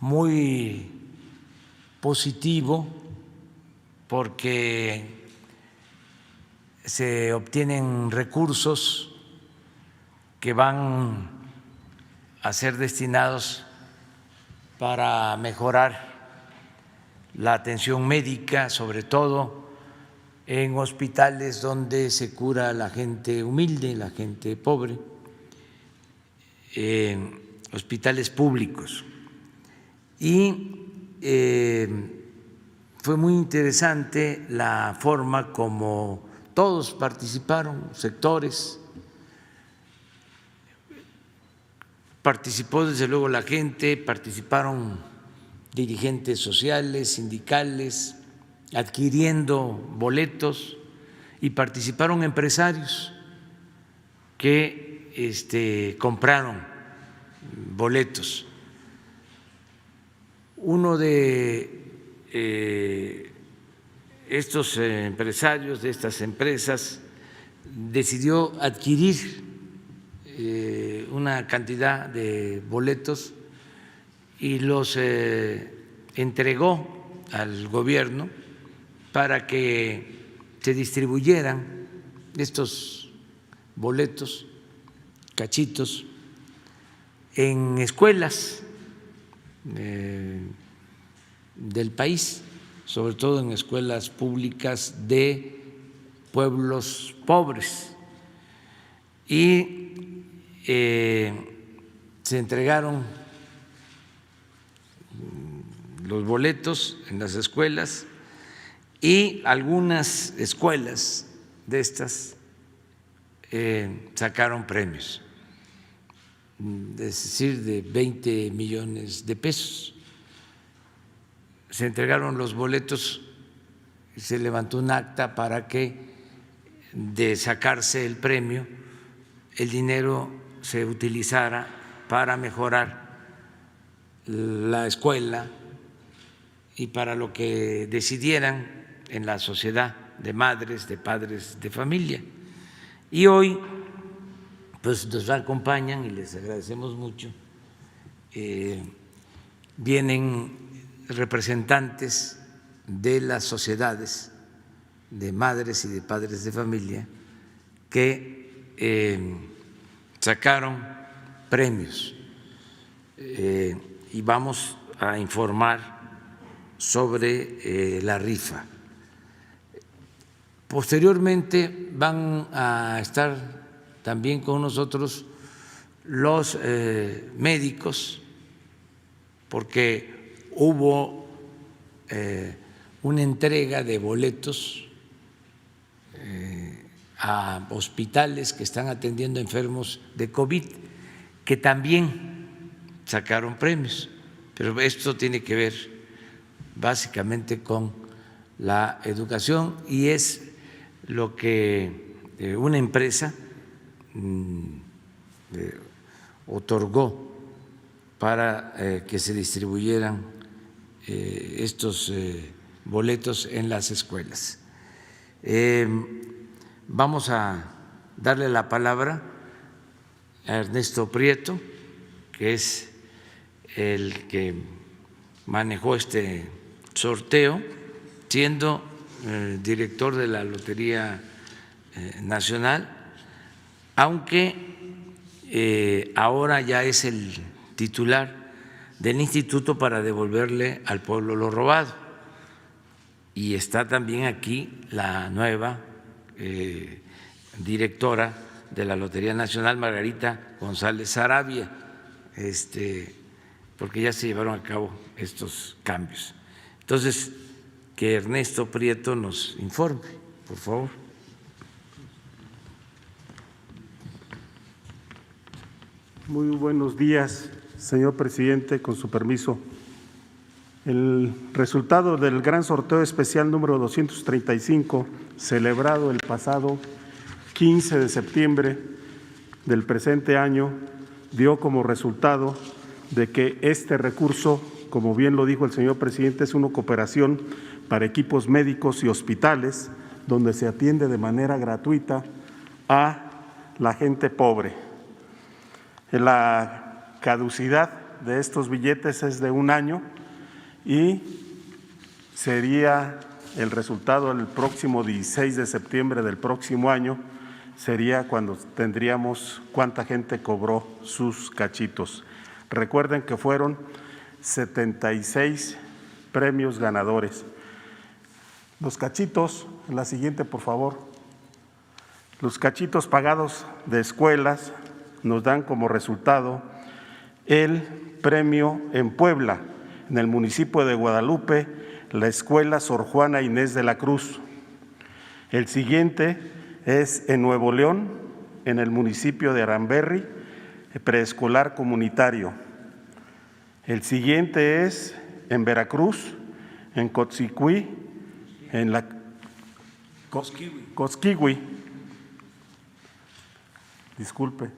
muy positivo porque se obtienen recursos que van a ser destinados para mejorar la atención médica, sobre todo en hospitales donde se cura la gente humilde, la gente pobre, hospitales públicos. Y fue muy interesante la forma como todos participaron, sectores, participó desde luego la gente, participaron dirigentes sociales, sindicales, adquiriendo boletos, y participaron empresarios que compraron boletos. Uno de estos empresarios, de estas empresas, decidió adquirir una cantidad de boletos y los entregó al gobierno para que se distribuyeran estos boletos, cachitos, en escuelas del país, sobre todo en escuelas públicas de pueblos pobres. Y se entregaron los boletos en las escuelas, y algunas escuelas de estas sacaron premios, es decir, de 20 millones de pesos. Se entregaron los boletos y se levantó un acta para que, de sacarse el premio, el dinero se utilizara para mejorar la escuela y para lo que decidieran en la sociedad de madres, de padres de familia. Y hoy pues nos acompañan, y les agradecemos mucho, vienen representantes de las sociedades de madres y de padres de familia que sacaron premios, y vamos a informar sobre la rifa. Posteriormente van a estar también con nosotros los médicos, porque hubo una entrega de boletos a hospitales que están atendiendo enfermos de COVID, que también sacaron premios, pero esto tiene que ver básicamente con la educación, y es lo que una empresa otorgó para que se distribuyeran estos boletos en las escuelas. Vamos a darle la palabra a Ernesto Prieto, que es el que manejó este sorteo, siendo director de la Lotería Nacional, aunque ahora ya es el titular del instituto para devolverle al pueblo lo robado. Y está también aquí la nueva directora de la Lotería Nacional, Margarita González Sarabia, porque ya se llevaron a cabo estos cambios. Entonces, que Ernesto Prieto nos informe, por favor. Muy buenos días, señor presidente, con su permiso. El resultado del gran sorteo especial número 235, celebrado el pasado 15 de septiembre del presente año, dio como resultado de que este recurso, como bien lo dijo el señor presidente, es una cooperación para equipos médicos y hospitales donde se atiende de manera gratuita a la gente pobre. La caducidad de estos billetes es de 1 año y sería el resultado el próximo 16 de septiembre del próximo año, sería cuando tendríamos cuánta gente cobró sus cachitos. Recuerden que fueron 76 premios ganadores. Los cachitos, la siguiente por favor. Los cachitos pagados de escuelas nos dan como resultado el premio en Puebla, en el municipio de Guadalupe, la escuela Sor Juana Inés de la Cruz. El siguiente es en Nuevo León, en el municipio de Aramberri, preescolar comunitario. El siguiente es en Veracruz, en Cotzicuí, en la Cosquigui. Disculpe.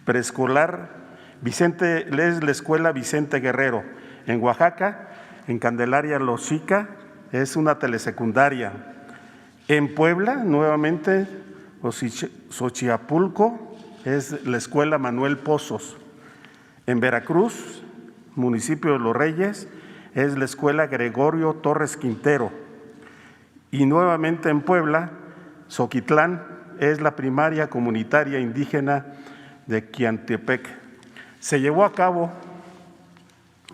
Preescolar Vicente, es la escuela Vicente Guerrero. En Oaxaca, en Candelaria Loxica, es una telesecundaria. En Puebla, nuevamente, Xochiapulco, es la escuela Manuel Pozos. En Veracruz, municipio de Los Reyes, es la escuela Gregorio Torres Quintero. Y nuevamente en Puebla, Xoquitlán, es la primaria comunitaria indígena de Quiantepec. Se llevó a cabo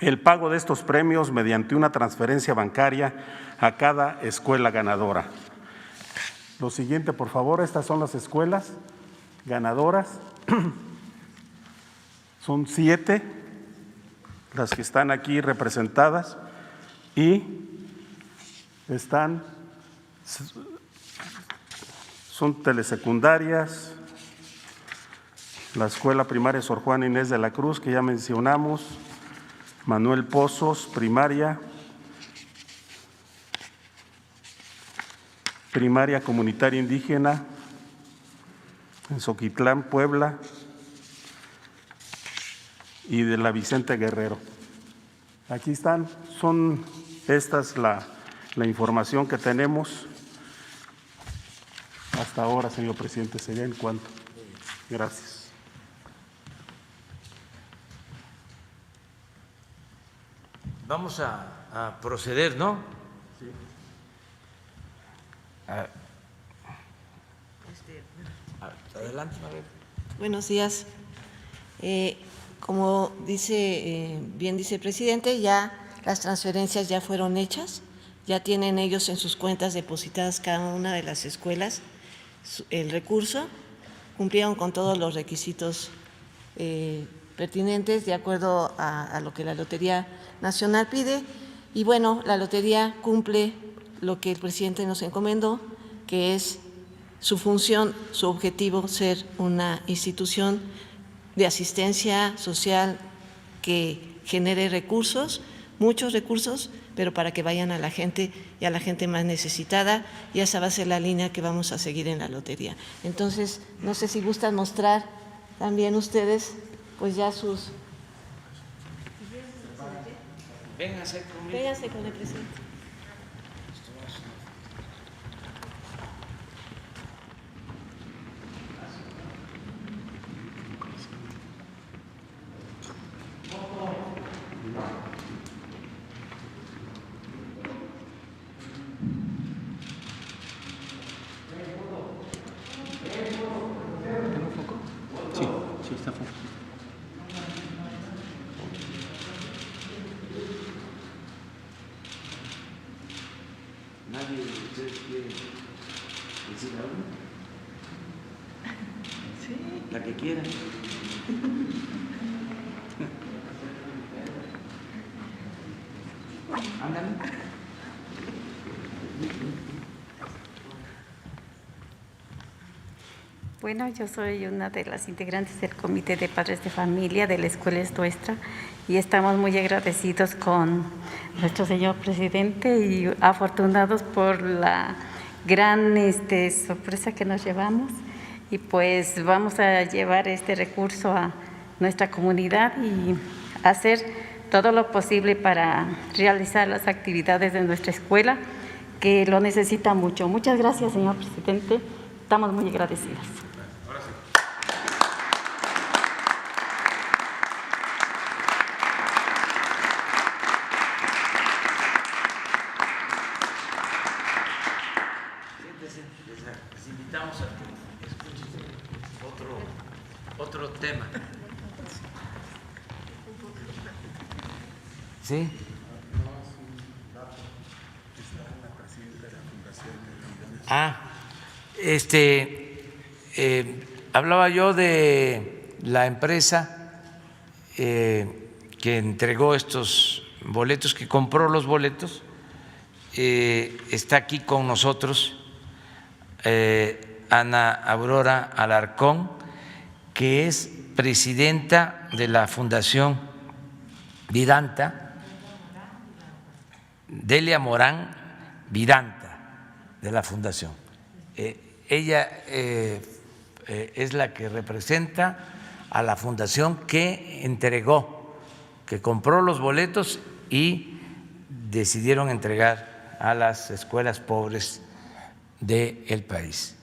el pago de estos premios mediante una transferencia bancaria a cada escuela ganadora. Lo siguiente, por favor, estas son las escuelas ganadoras. Son 7 las que están aquí representadas y son telesecundarias, la escuela primaria Sor Juana Inés de la Cruz, que ya mencionamos, Manuel Pozos, primaria comunitaria indígena en Xoquitlán, Puebla, y de la Vicente Guerrero. Aquí están, son estas la información que tenemos hasta ahora, señor presidente, sería en cuanto. Gracias. Vamos a proceder, ¿no? Sí. Adelante, María. Buenos días. Como bien dice el presidente, ya las transferencias ya fueron hechas, ya tienen ellos en sus cuentas depositadas cada una de las escuelas el recurso, cumplieron con todos los requisitos pertinentes de acuerdo a lo que la Lotería Nacional pide. Y bueno, la Lotería cumple lo que el presidente nos encomendó, que es su función, su objetivo, ser una institución de asistencia social que genere recursos, muchos recursos, pero para que vayan a la gente y a la gente más necesitada, y esa va a ser la línea que vamos a seguir en la lotería. Entonces, no sé si gustan mostrar también ustedes, pues ya sus… Vénganse conmigo. Vénganse con el presidente. Sí, está fuera. ¿Nadie de ustedes quiere decir algo? Sí. La que quieran. Ándale. Bueno, yo soy una de las integrantes del Comité de Padres de Familia de la Escuela Es Nuestra y estamos muy agradecidos con nuestro señor presidente y afortunados por la gran sorpresa que nos llevamos, y pues vamos a llevar este recurso a nuestra comunidad y hacer todo lo posible para realizar las actividades de nuestra escuela, que lo necesita mucho. Muchas gracias, señor presidente. Estamos muy agradecidas. tema. ¿Sí? Hablaba yo de la empresa que entregó estos boletos, que compró los boletos. Está aquí con nosotros Ana Aurora Alarcón, que es presidenta de la Fundación Vidanta, Delia Morán Vidanta, de la Fundación. Ella es la que representa a la fundación que entregó, que compró los boletos y decidieron entregar a las escuelas pobres del país.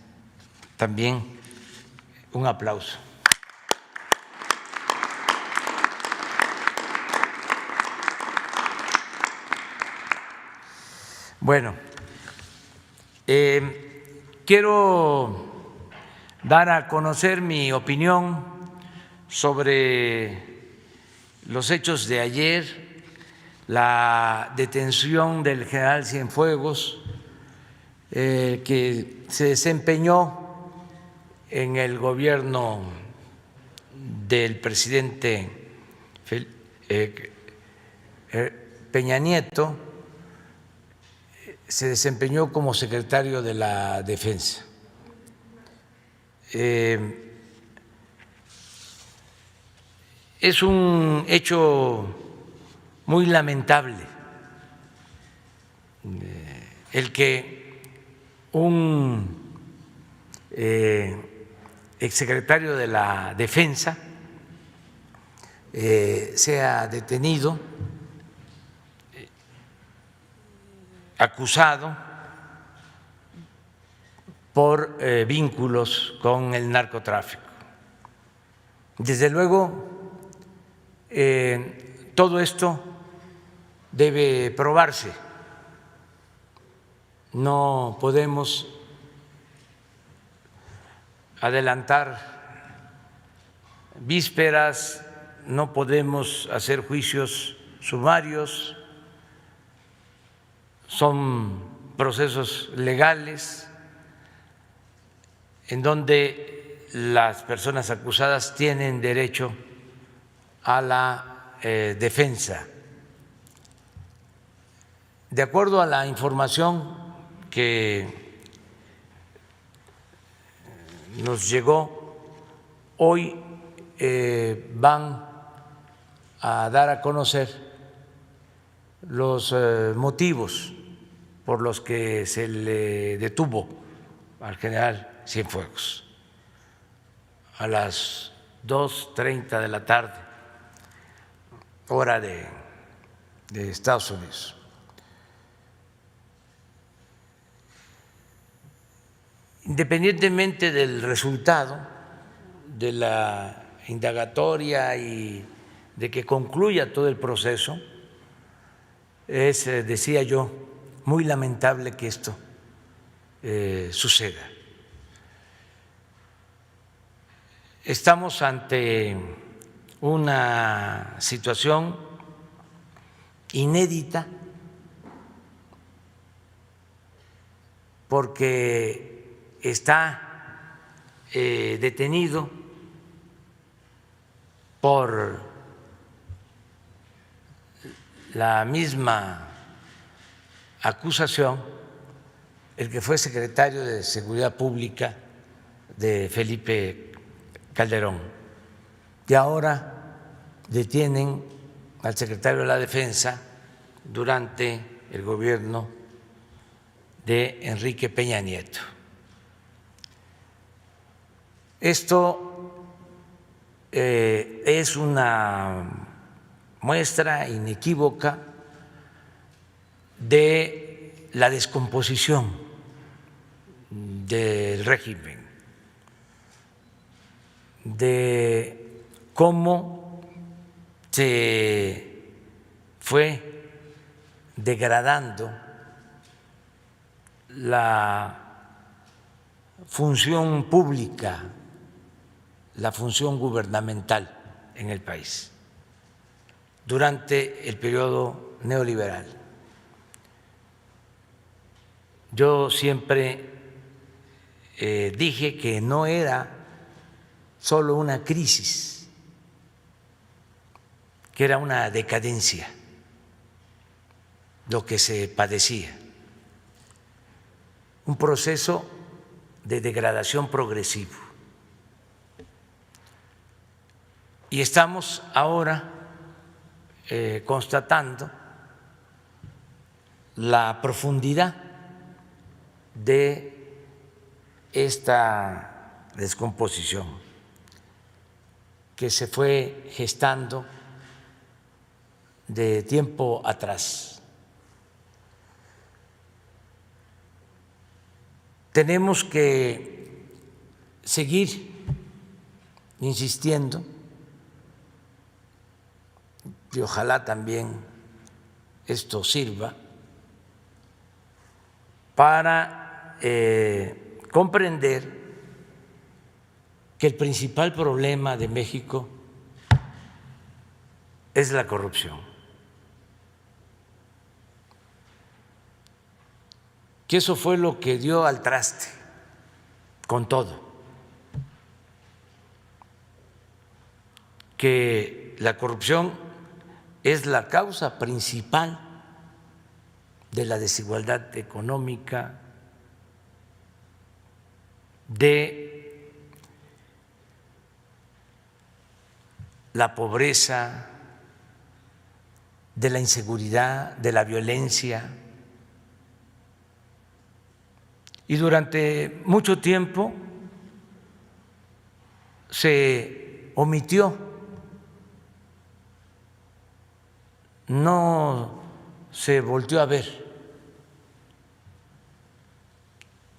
También un aplauso. Bueno, quiero dar a conocer mi opinión sobre los hechos de ayer, la detención del general Cienfuegos, que se desempeñó en el gobierno del presidente Peña Nieto, se desempeñó como secretario de la Defensa. Es un hecho muy lamentable el que un exsecretario de la Defensa sea detenido, acusado por vínculos con el narcotráfico. Desde luego, todo esto debe probarse. No podemos adelantar vísperas, no podemos hacer juicios sumarios, son procesos legales en donde las personas acusadas tienen derecho a la defensa. De acuerdo a la información que nos llegó, hoy van a dar a conocer los motivos por los que se le detuvo al general Cienfuegos a las 2:30 de la tarde, hora de Estados Unidos. Independientemente del resultado de la indagatoria y de que concluya todo el proceso, es, decía yo, muy lamentable que esto suceda. Estamos ante una situación inédita porque está detenido por la misma acusación el que fue secretario de Seguridad Pública de Felipe Calderón. Y ahora detienen al secretario de la Defensa durante el gobierno de Enrique Peña Nieto. Esto es una muestra inequívoca de la descomposición del régimen, de cómo se fue degradando la función pública, la función gubernamental en el país durante el periodo neoliberal. Yo siempre dije que no era solo una crisis, que era una decadencia lo que se padecía, un proceso de degradación progresivo. Y estamos ahora constatando la profundidad de esta descomposición que se fue gestando de tiempo atrás. Tenemos que seguir insistiendo y ojalá también esto sirva para comprender que el principal problema de México es la corrupción, que eso fue lo que dio al traste con todo, que la corrupción es la causa principal de la desigualdad económica, de la pobreza, de la inseguridad, de la violencia. Y durante mucho tiempo se omitió, no se volteó a ver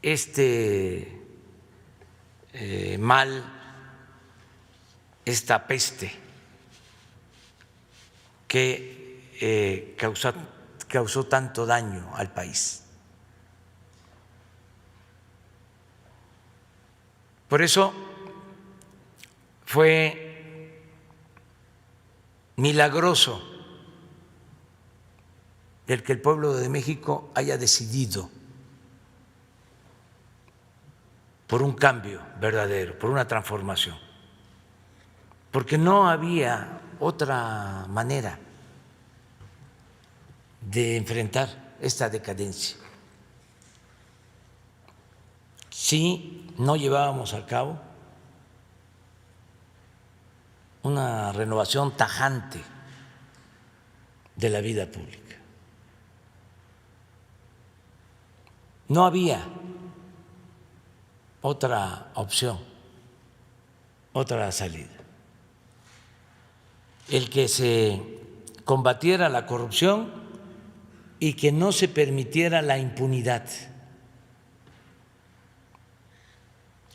este mal, esta peste que causó tanto daño al país. Por eso fue milagroso el que el pueblo de México haya decidido por un cambio verdadero, por una transformación, porque no había otra manera de enfrentar esta decadencia. Si no llevábamos a cabo una renovación tajante de la vida pública. No había otra opción, otra salida. El que se combatiera la corrupción y que no se permitiera la impunidad,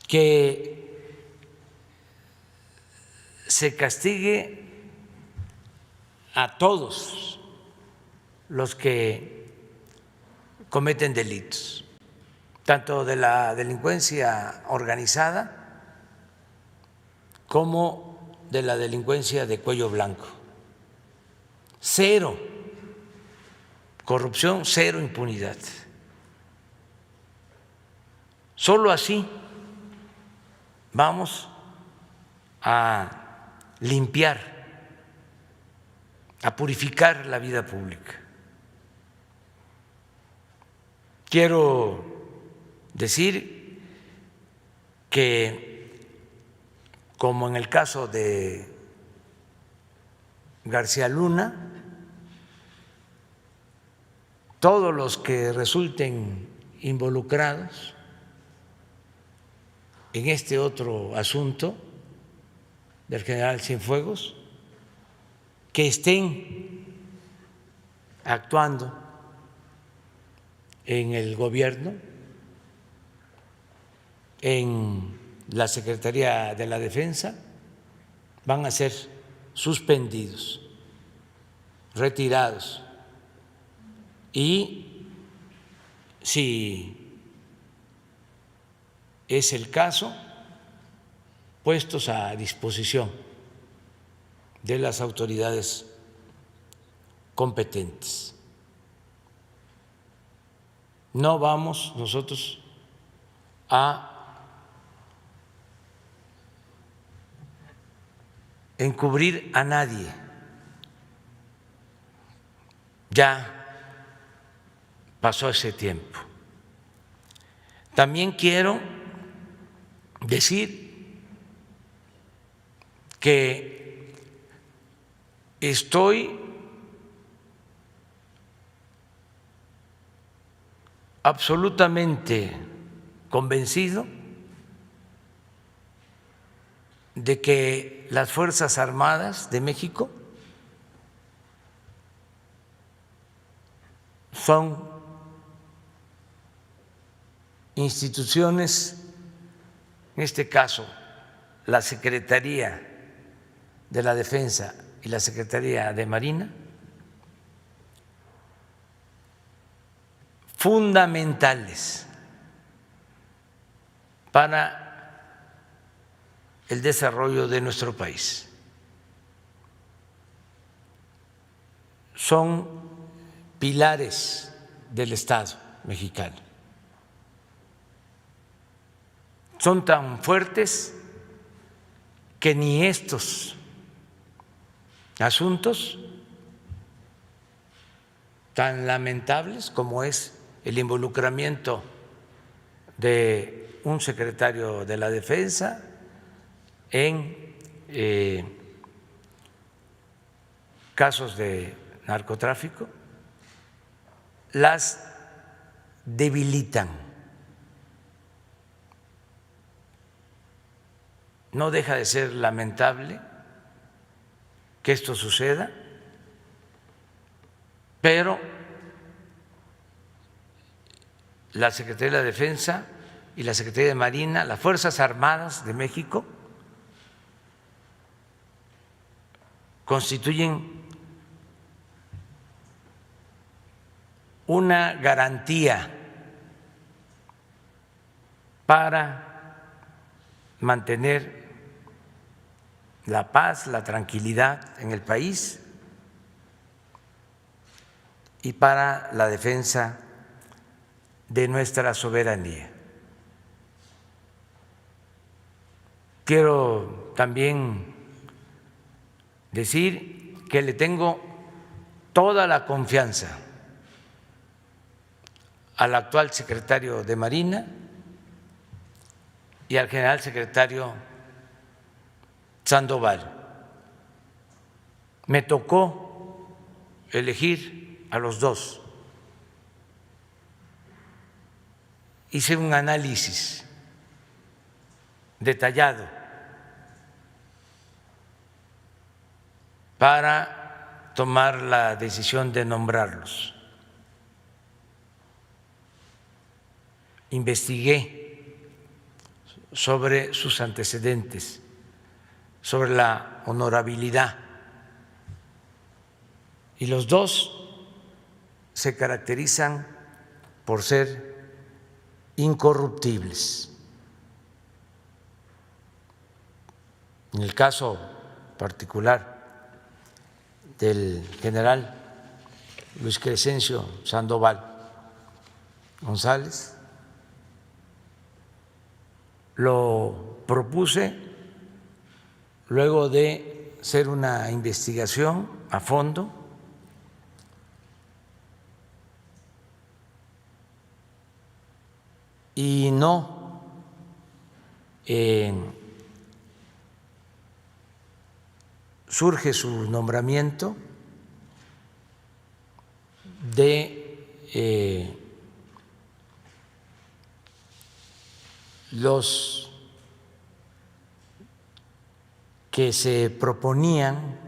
que se castigue a todos los que cometen delitos, tanto de la delincuencia organizada como de la delincuencia de cuello blanco. Cero corrupción, cero impunidad. Solo así vamos a limpiar, a purificar la vida pública. Quiero decir que, como en el caso de García Luna, todos los que resulten involucrados en este otro asunto del general Cienfuegos, que estén actuando en el gobierno, en la Secretaría de la Defensa, van a ser suspendidos, retirados. Y si es el caso, puestos a disposición de las autoridades competentes. No vamos nosotros a encubrir a nadie. Ya pasó ese tiempo. También quiero decir que estoy absolutamente convencido de que las Fuerzas Armadas de México son instituciones, en este caso la Secretaría de la Defensa y la Secretaría de Marina, fundamentales para el desarrollo de nuestro país. Son pilares del Estado mexicano. Son tan fuertes que ni estos asuntos tan lamentables como es el involucramiento de un secretario de la Defensa en casos de narcotráfico, las debilitan. No deja de ser lamentable que esto suceda, pero la Secretaría de la Defensa y la Secretaría de Marina, las Fuerzas Armadas de México, constituyen una garantía para mantener la paz, la tranquilidad en el país y para la defensa de nuestra soberanía. Quiero también decir que le tengo toda la confianza al actual secretario de Marina y al general secretario Sandoval. Me tocó elegir a los dos. Hice un análisis detallado para tomar la decisión de nombrarlos. Investigué sobre sus antecedentes, sobre la honorabilidad, y los dos se caracterizan por ser incorruptibles. En el caso particular del general Luis Crescencio Sandoval González, lo propuse luego de hacer una investigación a fondo y no surge su nombramiento de los que se proponían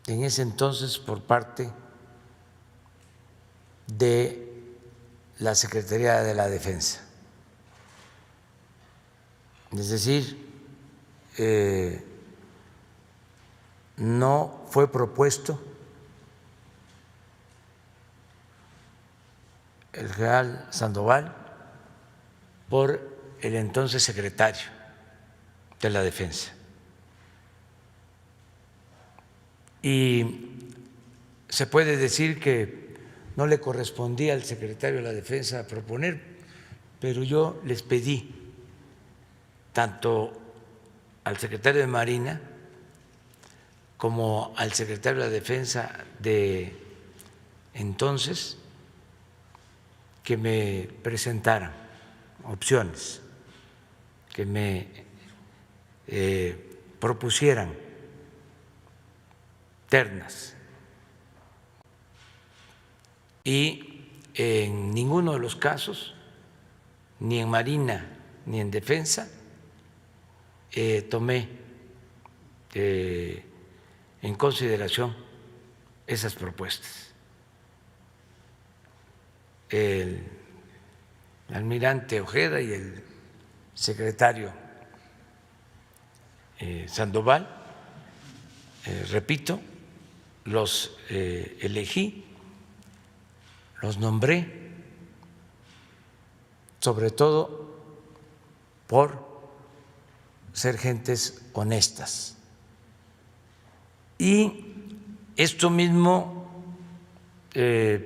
en ese entonces por parte de la Secretaría de la Defensa. Es decir, no fue propuesto el general Sandoval por el entonces secretario de la Defensa. Y se puede decir que no le correspondía al secretario de la Defensa proponer, pero yo les pedí tanto al secretario de Marina como al secretario de la Defensa de entonces que me presentaran opciones, que me propusieran ternas. Y en ninguno de los casos, ni en Marina ni en Defensa, tomé en consideración esas propuestas. El almirante Ojeda y el secretario Sandoval, repito, los elegí, los nombré, sobre todo por ser gentes honestas. Y esto mismo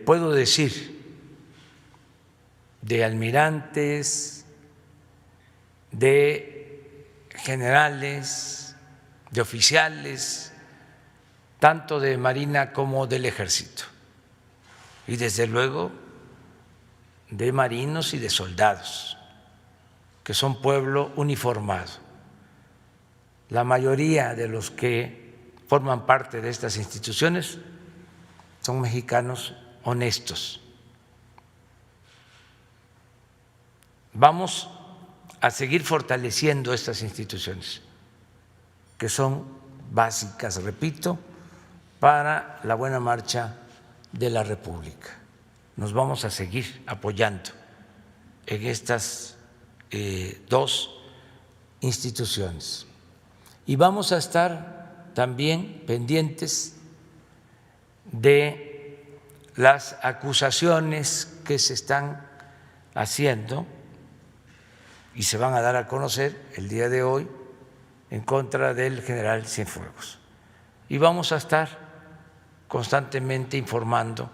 puedo decir de almirantes, de generales, de oficiales, tanto de Marina como del Ejército, y desde luego de marinos y de soldados, que son pueblo uniformado. La mayoría de los que forman parte de estas instituciones son mexicanos honestos. Vamos a seguir fortaleciendo estas instituciones que son básicas, repito, para la buena marcha de la República. Nos vamos a seguir apoyando en estas dos instituciones y vamos a estar también pendientes de las acusaciones que se están haciendo y se van a dar a conocer el día de hoy en contra del general Cienfuegos. Y vamos a estar constantemente informando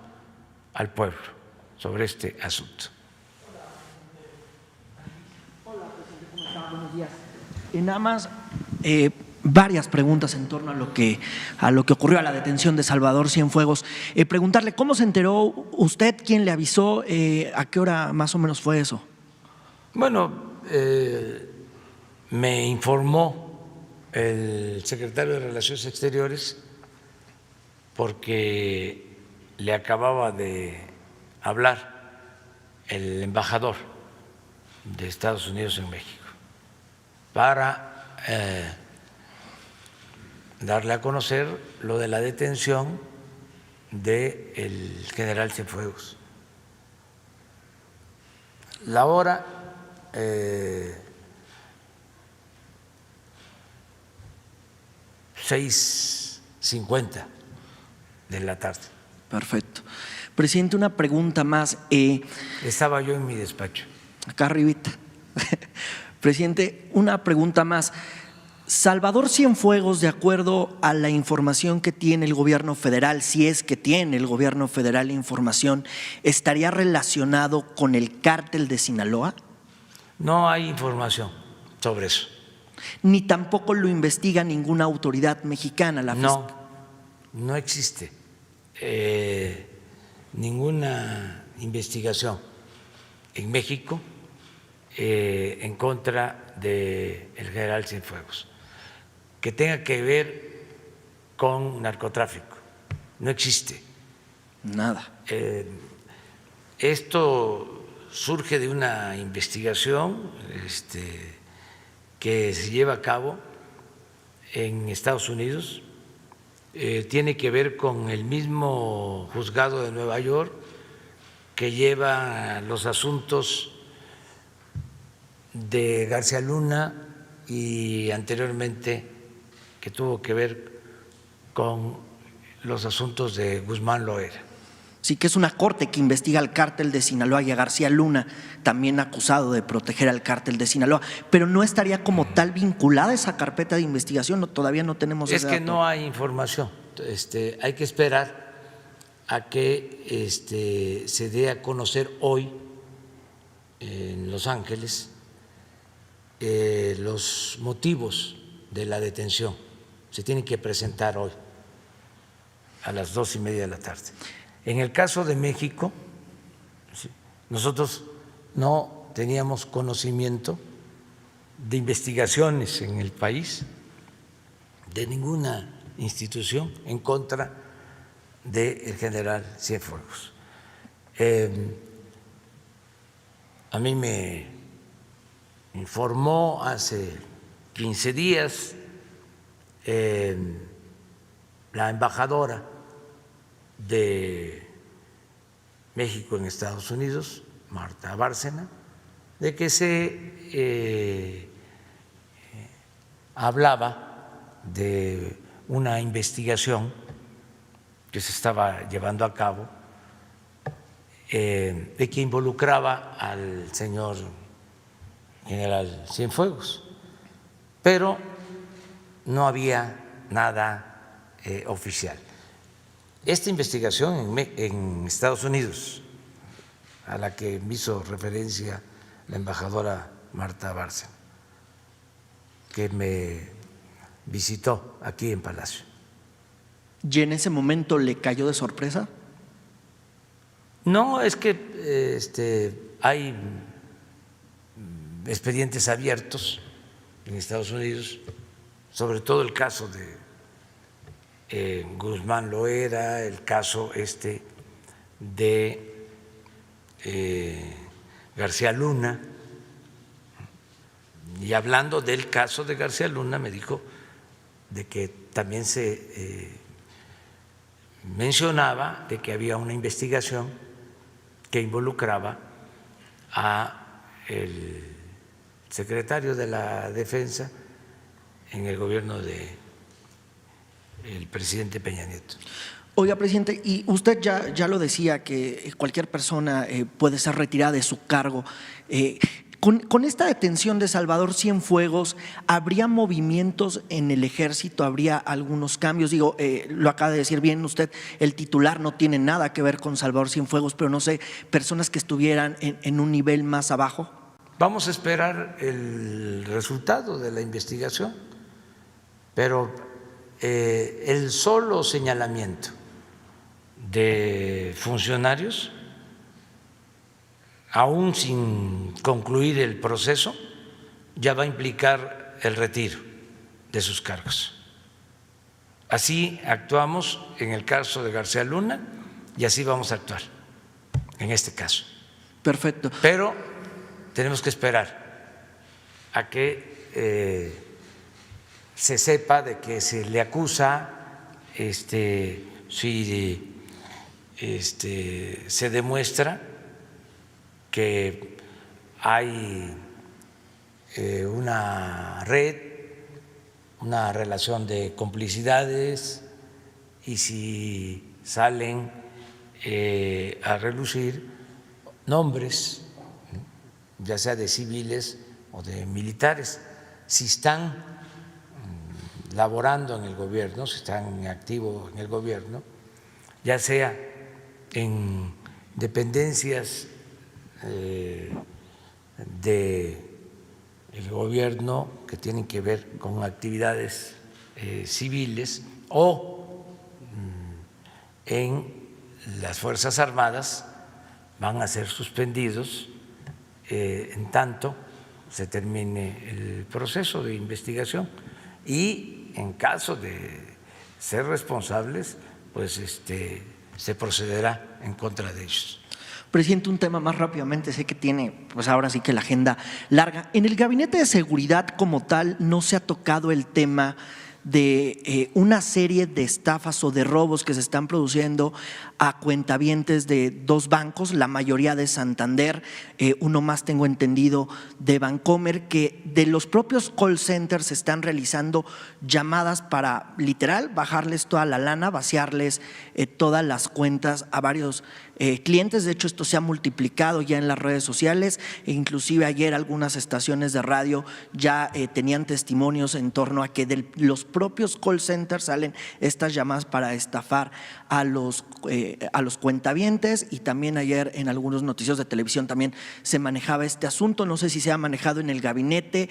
al pueblo sobre este asunto. Hola, presidente, ¿cómo está? Buenos días. Nada más varias preguntas en torno a lo que ocurrió a la detención de Salvador Cienfuegos. Preguntarle, ¿cómo se enteró usted? ¿Quién le avisó? ¿A qué hora más o menos fue eso? Bueno, me informó el secretario de Relaciones Exteriores porque le acababa de hablar el embajador de Estados Unidos en México para darle a conocer lo de la detención del general Cienfuegos. La hora 6:50 de la tarde. Perfecto. Presidente, una pregunta más. Estaba yo en mi despacho. Acá arribita. Presidente, una pregunta más. Salvador Cienfuegos, de acuerdo a la información que tiene el gobierno federal, si es que tiene el gobierno federal información, ¿estaría relacionado con el cártel de Sinaloa? No hay información sobre eso. Ni tampoco lo investiga ninguna autoridad mexicana. No existe ninguna investigación en México en contra del general Cienfuegos que tenga que ver con narcotráfico. No existe. Nada. Esto surge de una investigación que se lleva a cabo en Estados Unidos, tiene que ver con el mismo juzgado de Nueva York que lleva los asuntos de García Luna y anteriormente que tuvo que ver con los asuntos de Guzmán Loera. Sí, que es una corte que investiga al cártel de Sinaloa y a García Luna, también acusado de proteger al cártel de Sinaloa, pero no estaría como tal vinculada esa carpeta de investigación, ¿no? Todavía no tenemos Es ese que dato. no hay información. Hay que esperar a que se dé a conocer hoy en Los Ángeles los motivos de la detención. Se tienen que presentar hoy a las 2:30 de la tarde. En el caso de México, nosotros no teníamos conocimiento de investigaciones en el país, de ninguna institución en contra del general Cienfuegos. A mí me informó hace 15 días la embajadora de México en Estados Unidos, Marta Bárcena, de que se hablaba de una investigación que se estaba llevando a cabo de que involucraba al señor general Cienfuegos, pero no había nada oficial. Esta investigación en Estados Unidos, a la que me hizo referencia la embajadora Marta Bárcena, que me visitó aquí en Palacio. ¿Y en ese momento le cayó de sorpresa? No, es que hay expedientes abiertos en Estados Unidos, sobre todo el caso de Guzmán Loera, el caso de García Luna. Y hablando del caso de García Luna, me dijo de que también se mencionaba de que había una investigación que involucraba a el secretario de la Defensa en el gobierno del presidente Peña Nieto. Oiga, presidente, y usted ya lo decía, que cualquier persona puede ser retirada de su cargo. Con esta detención de Salvador Cienfuegos, ¿habría movimientos en el ejército? ¿Habría algunos cambios? Digo, lo acaba de decir bien usted, el titular no tiene nada que ver con Salvador Cienfuegos, pero no sé, personas que estuvieran en un nivel más abajo. Vamos a esperar el resultado de la investigación, pero el solo señalamiento de funcionarios, aún sin concluir el proceso, ya va a implicar el retiro de sus cargos. Así actuamos en el caso de García Luna y así vamos a actuar en este caso. Perfecto. Pero tenemos que esperar a que se sepa de que se le acusa, si se demuestra que hay una red, una relación de complicidades, y si salen a relucir nombres, ya sea de civiles o de militares, si están laborando en el gobierno, si están activos en el gobierno, ya sea en dependencias del gobierno que tienen que ver con actividades civiles o en las Fuerzas Armadas, van a ser suspendidos en tanto se termine el proceso de investigación, y en caso de ser responsables, pues se procederá en contra de ellos. Presidente, un tema más rápidamente, sé que tiene, pues ahora sí que la agenda larga. En el Gabinete de Seguridad como tal no se ha tocado el tema de una serie de estafas o de robos que se están produciendo a cuentavientes de 2 bancos, la mayoría de Santander, uno más tengo entendido de Bancomer, que de los propios call centers se están realizando llamadas para literal bajarles toda la lana, vaciarles todas las cuentas a varios clientes. De hecho, esto se ha multiplicado ya en las redes sociales e inclusive ayer algunas estaciones de radio ya tenían testimonios en torno a que de los propios call centers salen estas llamadas para estafar a los cuentavientes, y también ayer en algunos noticios de televisión también se manejaba este asunto. No sé si se ha manejado en el gabinete,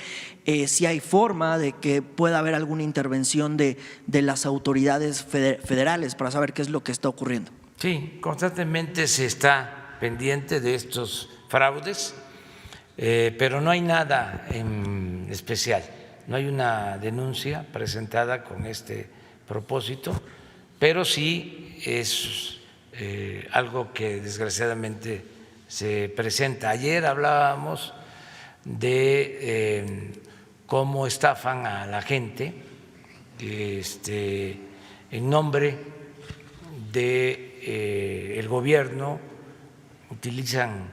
si hay forma de que pueda haber alguna intervención de las autoridades federales para saber qué es lo que está ocurriendo. Sí, constantemente se está pendiente de estos fraudes, pero no hay nada en especial, no hay una denuncia presentada con este propósito, pero sí es algo que desgraciadamente se presenta. Ayer hablábamos de cómo estafan a la gente en nombre de el gobierno, utilizan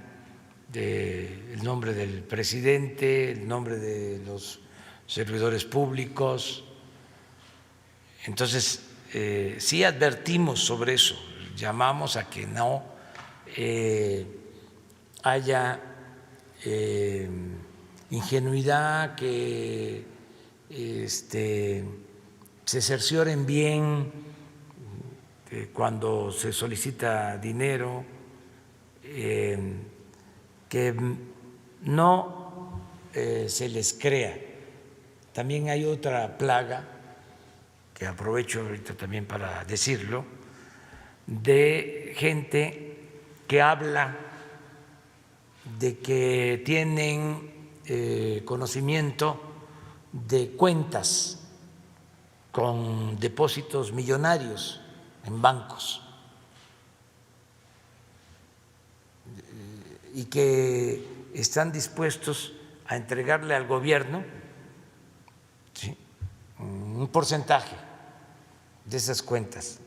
el nombre del presidente, el nombre de los servidores públicos. Entonces, sí advertimos sobre eso, llamamos a que no haya ingenuidad, que se cercioren bien cuando se solicita dinero, que no se les crea. También hay otra plaga, que aprovecho ahorita también para decirlo, de gente que habla de que tienen conocimiento de cuentas con depósitos millonarios en bancos y que están dispuestos a entregarle al gobierno, ¿sí?, un porcentaje de esas cuentas,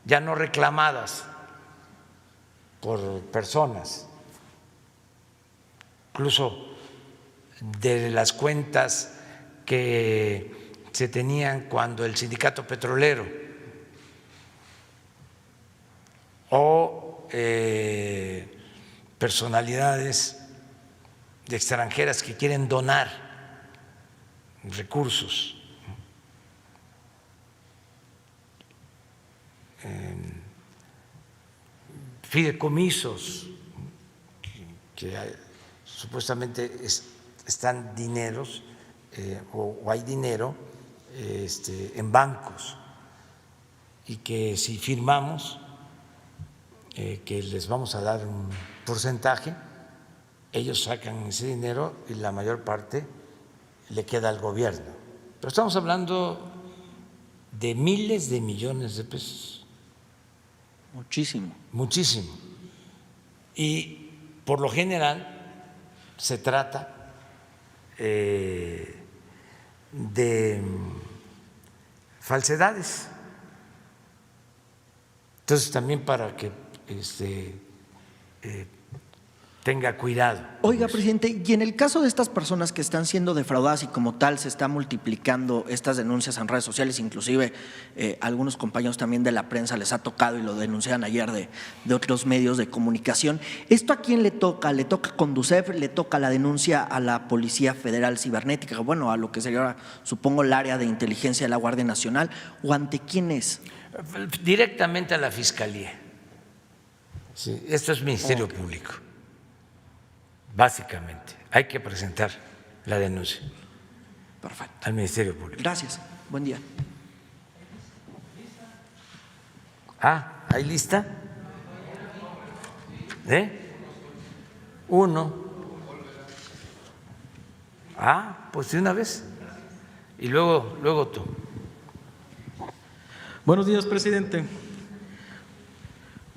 ya no reclamadas por personas, incluso de las cuentas que se tenían cuando el sindicato petrolero o personalidades extranjeras que quieren donar recursos, fideicomisos que supuestamente están dineros o hay dinero en bancos, y que si firmamos que les vamos a dar un porcentaje, ellos sacan ese dinero y la mayor parte le queda al gobierno. Pero estamos hablando de miles de millones de pesos. Muchísimo. Muchísimo. Y por lo general se trata de falsedades. Entonces, también para que tenga cuidado. Oiga, presidente, y en el caso de estas personas que están siendo defraudadas y como tal se están multiplicando estas denuncias en redes sociales, inclusive algunos compañeros también de la prensa les ha tocado y lo denunciaban ayer de otros medios de comunicación, ¿esto a quién le toca? ¿Le toca a Conducef? ¿Le toca la denuncia a la Policía Federal Cibernética? Bueno, a lo que sería ahora, supongo, el área de inteligencia de la Guardia Nacional, ¿o ante quién es? Directamente a la Fiscalía. Sí, esto es Ministerio Público. Básicamente, hay que presentar la denuncia. Perfecto. Al Ministerio Público. Gracias. Buen día. ¿Hay lista? Uno. Pues de una vez. Y luego tú. Buenos días, presidente.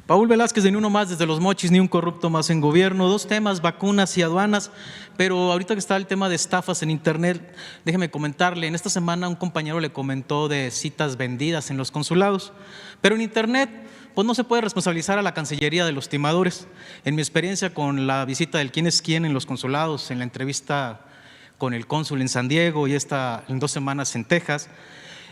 Paul Velázquez de Ni Uno Más desde Los Mochis, ni un corrupto más en gobierno. Dos temas, vacunas y aduanas, pero ahorita que está el tema de estafas en internet, déjeme comentarle, en esta semana un compañero le comentó de citas vendidas en los consulados, pero en internet pues no se puede responsabilizar a la Cancillería de los timadores. En mi experiencia con la visita del quién es quién en los consulados, en la entrevista con el cónsul en San Diego y en 2 semanas en Texas,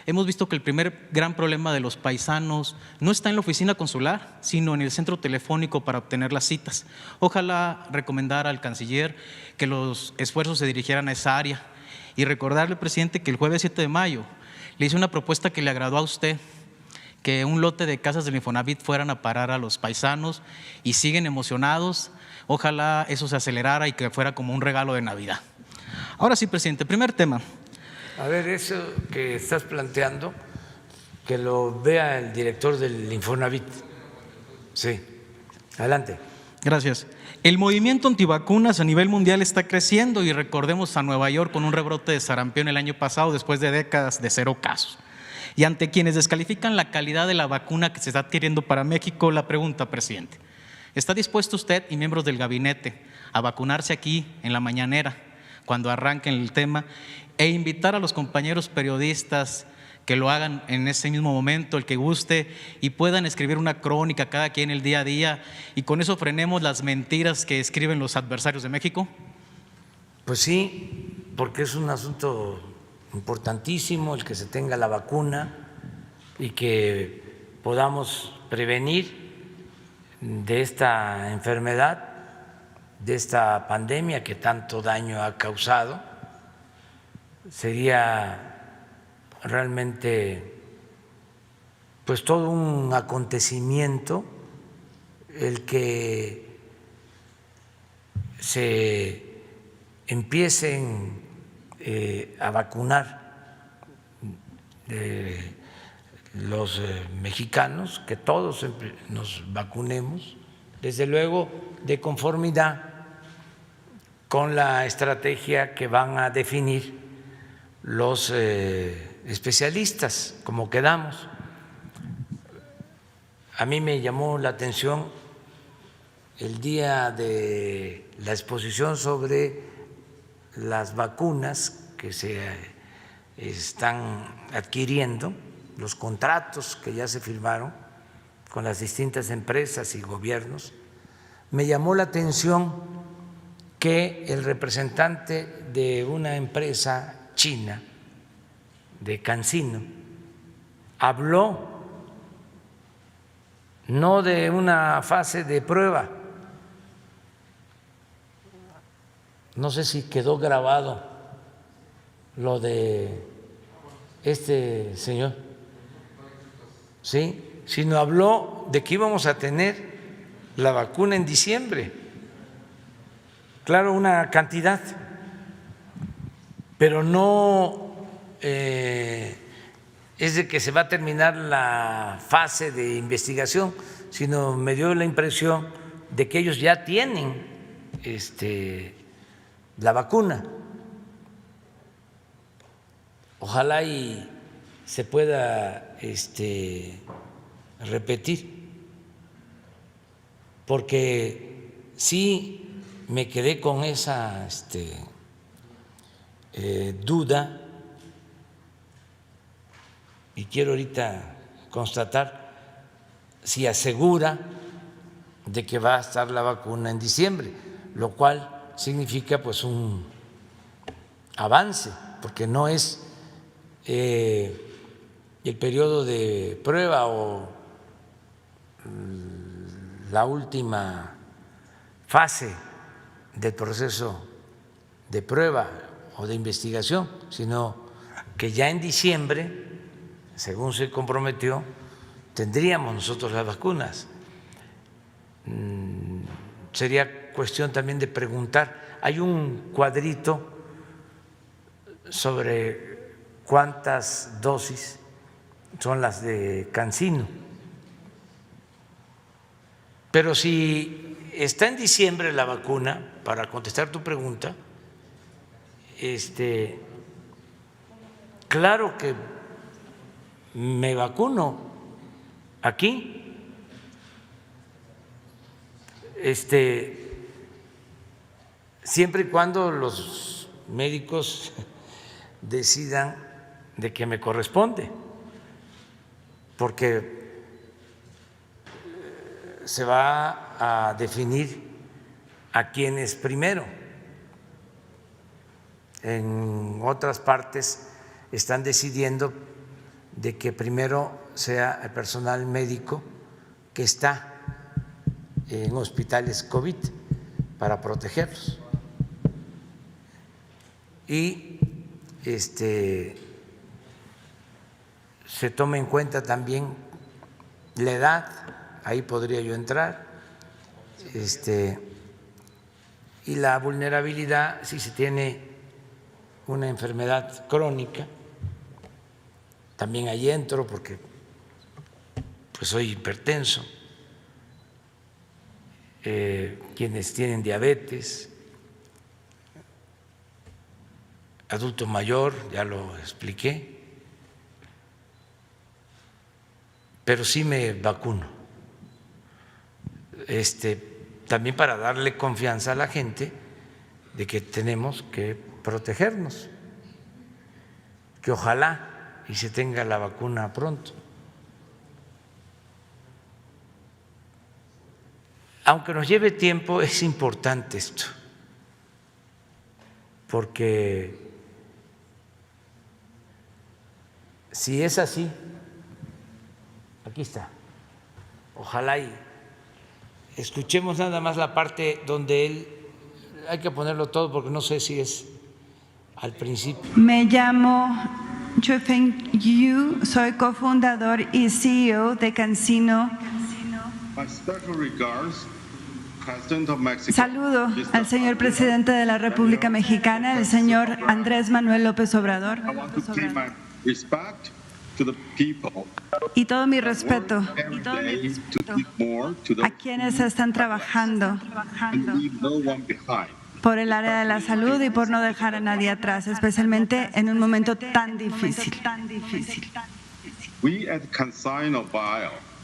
hemos visto que el primer gran problema de los paisanos no está en la oficina consular, sino en el centro telefónico para obtener las citas. Ojalá recomendar al canciller que los esfuerzos se dirigieran a esa área y recordarle, presidente, que el jueves 7 de mayo le hice una propuesta que le agradó a usted, que un lote de casas del Infonavit fueran a parar a los paisanos y siguen emocionados. Ojalá eso se acelerara y que fuera como un regalo de Navidad. Ahora sí, presidente, primer tema. A ver, eso que estás planteando, que lo vea el director del Infonavit. Sí, adelante. Gracias. El movimiento antivacunas a nivel mundial está creciendo y recordemos a Nueva York con un rebrote de sarampión el año pasado después de décadas de 0 casos. Y ante quienes descalifican la calidad de la vacuna que se está adquiriendo para México, la pregunta, presidente, ¿está dispuesto usted y miembros del gabinete a vacunarse aquí en la mañanera cuando arranquen el tema e invitar a los compañeros periodistas que lo hagan en ese mismo momento, el que guste, y puedan escribir una crónica cada quien el día a día y con eso frenemos las mentiras que escriben los adversarios de México? Pues sí, porque es un asunto importantísimo el que se tenga la vacuna y que podamos prevenir de esta enfermedad, de esta pandemia que tanto daño ha causado. Sería realmente pues todo un acontecimiento el que se empiecen a vacunar los mexicanos, que todos nos vacunemos, desde luego de conformidad con la estrategia que van a definir los especialistas, como quedamos. A mí me llamó la atención el día de la exposición sobre las vacunas que se están adquiriendo, los contratos que ya se firmaron con las distintas empresas y gobiernos. Me llamó la atención que el representante de una empresa china, de CanSino, habló no de una fase de prueba, no sé si quedó grabado lo de este señor, sí, sino habló de que íbamos a tener la vacuna en diciembre, claro, una cantidad, pero no es de que se va a terminar la fase de investigación, sino me dio la impresión de que ellos ya tienen la vacuna. Ojalá y se pueda repetir, porque sí me quedé con esa duda y quiero ahorita constatar si asegura de que va a estar la vacuna en diciembre, lo cual significa pues un avance, porque no es el periodo de prueba o la última fase del proceso de prueba o de investigación, sino que ya en diciembre, según se comprometió, tendríamos nosotros las vacunas. Sería cuestión también de preguntar, hay un cuadrito sobre cuántas dosis son las de CanSino, pero si está en diciembre la vacuna, para contestar tu pregunta, claro que me vacuno aquí siempre y cuando los médicos decidan de que me corresponde, porque se va a definir a quién es primero. En otras partes están decidiendo de que primero sea el personal médico que está en hospitales COVID para protegerlos. Y se toma en cuenta también la edad, ahí podría yo entrar, y la vulnerabilidad si se tiene una enfermedad crónica, también ahí entro porque pues soy hipertenso, quienes tienen diabetes, adulto mayor, ya lo expliqué, pero sí me vacuno. También para darle confianza a la gente de que tenemos que protegernos, que ojalá y se tenga la vacuna pronto. Aunque nos lleve tiempo, es importante esto, porque si es así, aquí está, ojalá y escuchemos nada más la parte donde él, hay que ponerlo todo porque no sé si es al principio. Me llamo Chufeng Yu, soy cofundador y CEO de CanSino. Saludo al señor presidente de la República Mexicana, el señor Andrés Manuel López Obrador, y todo mi respeto a quienes están trabajando por el área de la salud y por no dejar a nadie atrás, especialmente en un momento tan difícil.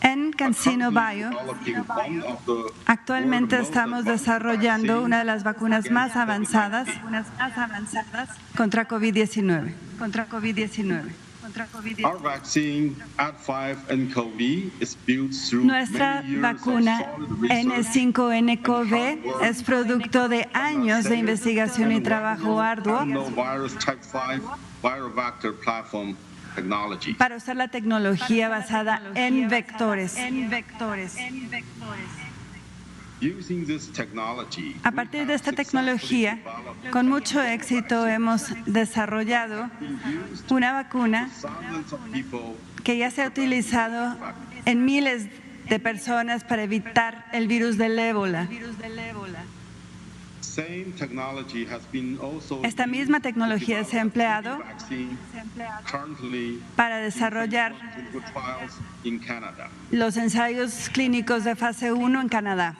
En CanSino Bio, actualmente estamos desarrollando una de las vacunas más avanzadas contra COVID-19. Nuestra vacuna N5-nCoV es producto de años de investigación y trabajo arduo para usar la tecnología basada en vectores. A partir de esta tecnología, con mucho éxito hemos desarrollado una vacuna que ya se ha utilizado en miles de personas para evitar el virus del ébola. Esta misma tecnología se ha empleado para desarrollar los ensayos clínicos de fase 1 en Canadá.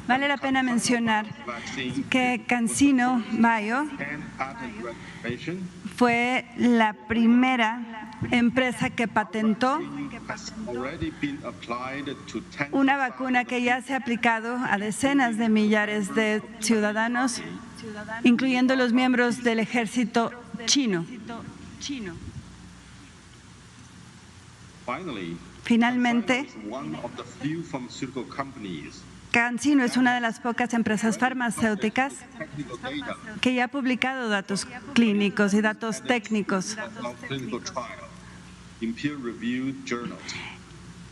Vale la pena mencionar que CanSino Bio fue la primera empresa que patentó una vacuna que ya se ha aplicado a decenas de millares de ciudadanos, incluyendo los miembros del ejército chino. Finalmente, CanSino es una de las pocas empresas farmacéuticas que ya ha publicado datos clínicos y datos técnicos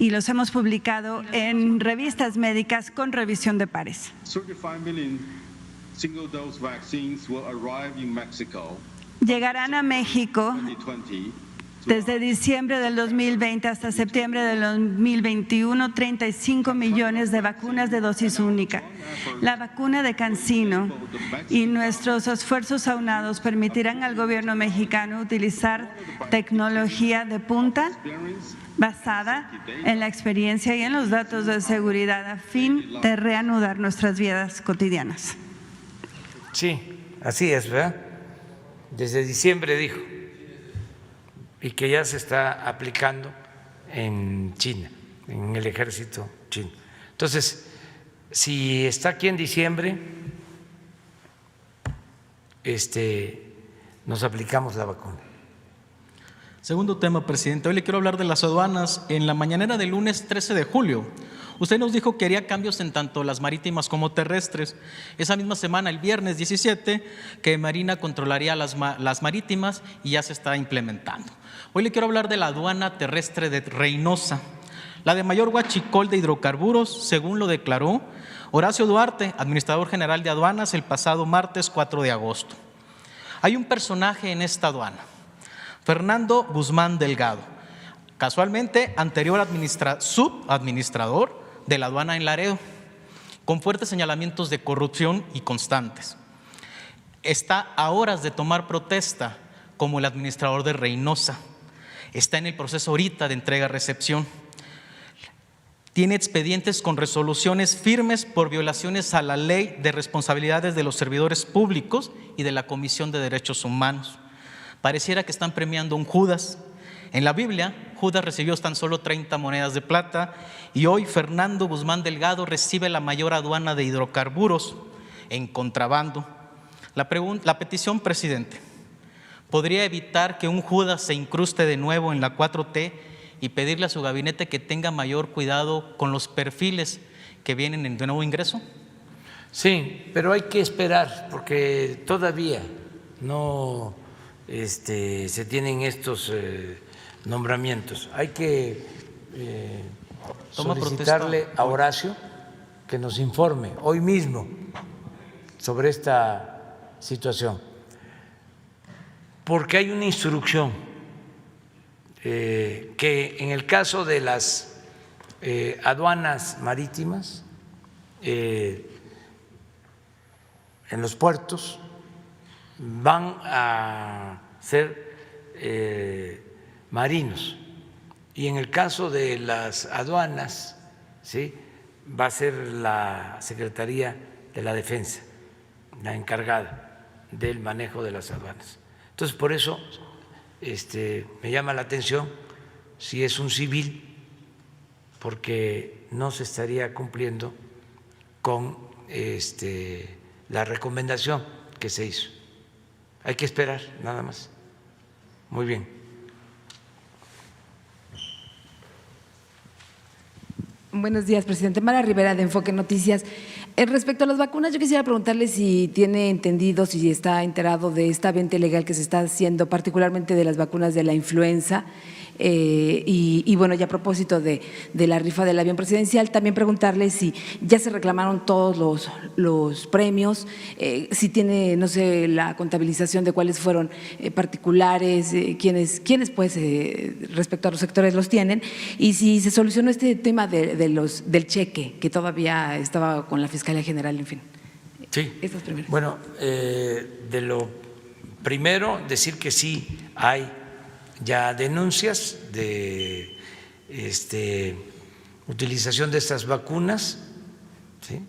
y los hemos publicado en revistas médicas con revisión de pares. Llegarán a México desde diciembre del 2020 hasta septiembre del 2021, 35 millones de vacunas de dosis única. La vacuna de CanSino y nuestros esfuerzos aunados permitirán al gobierno mexicano utilizar tecnología de punta basada en la experiencia y en los datos de seguridad a fin de reanudar nuestras vidas cotidianas. Sí, así es, ¿verdad? Desde diciembre dijo, y que ya se está aplicando en China. en el ejército chino. Entonces, si está aquí en diciembre, nos aplicamos la vacuna. Segundo tema, presidente. Hoy le quiero hablar de las aduanas. En la mañanera del lunes 13 de julio, usted nos dijo que haría cambios en tanto las marítimas como terrestres. Esa misma semana, el viernes 17, que Marina controlaría las marítimas y ya se está implementando. Hoy le quiero hablar de la aduana terrestre de Reynosa, la de mayor huachicol de hidrocarburos, según lo declaró Horacio Duarte, administrador general de aduanas, el pasado martes 4 de agosto. Hay un personaje en esta aduana, Fernando Guzmán Delgado, casualmente anterior subadministrador de la aduana en Laredo, con fuertes señalamientos de corrupción y constantes. Está a horas de tomar protesta como el administrador de Reynosa. Está en el proceso ahorita de entrega-recepción. Tiene expedientes con resoluciones firmes por violaciones a la ley de responsabilidades de los servidores públicos y de la Comisión de Derechos Humanos. Pareciera que están premiando a un Judas. En la Biblia, Judas recibió tan solo 30 monedas de plata y hoy Fernando Guzmán Delgado recibe la mayor aduana de hidrocarburos en contrabando. La petición, presidente, ¿podría evitar que un Judas se incruste de nuevo en la 4T y pedirle a su gabinete que tenga mayor cuidado con los perfiles que vienen de nuevo ingreso? Sí, pero hay que esperar porque todavía no se tienen estos nombramientos. Hay que solicitarle a Horacio que nos informe hoy mismo sobre esta situación, porque hay una instrucción que en el caso de las aduanas marítimas, en los puertos, van a ser marinos, y en el caso de las aduanas, ¿sí?, va a ser la Secretaría de la Defensa la encargada del manejo de las aduanas. Entonces, por eso me llama la atención si es un civil, porque no se estaría cumpliendo con la recomendación que se hizo. Hay que esperar, nada más. Muy bien. Buenos días, presidente. Mara Rivera, de Enfoque Noticias. Respecto a las vacunas, yo quisiera preguntarle si tiene entendido, si está enterado de esta venta ilegal que se está haciendo, particularmente de las vacunas de la influenza. Y bueno, ya a propósito de la rifa del avión presidencial, también preguntarle si ya se reclamaron todos los premios, si tiene, no sé, la contabilización de cuáles fueron particulares, quiénes pues respecto a los sectores los tienen, y si se solucionó este tema del cheque que todavía estaba con la Fiscalía General, en fin. Sí. Estas primeras. Bueno, de lo primero, decir que sí hay ya denuncias de utilización de estas vacunas, ¿sí?,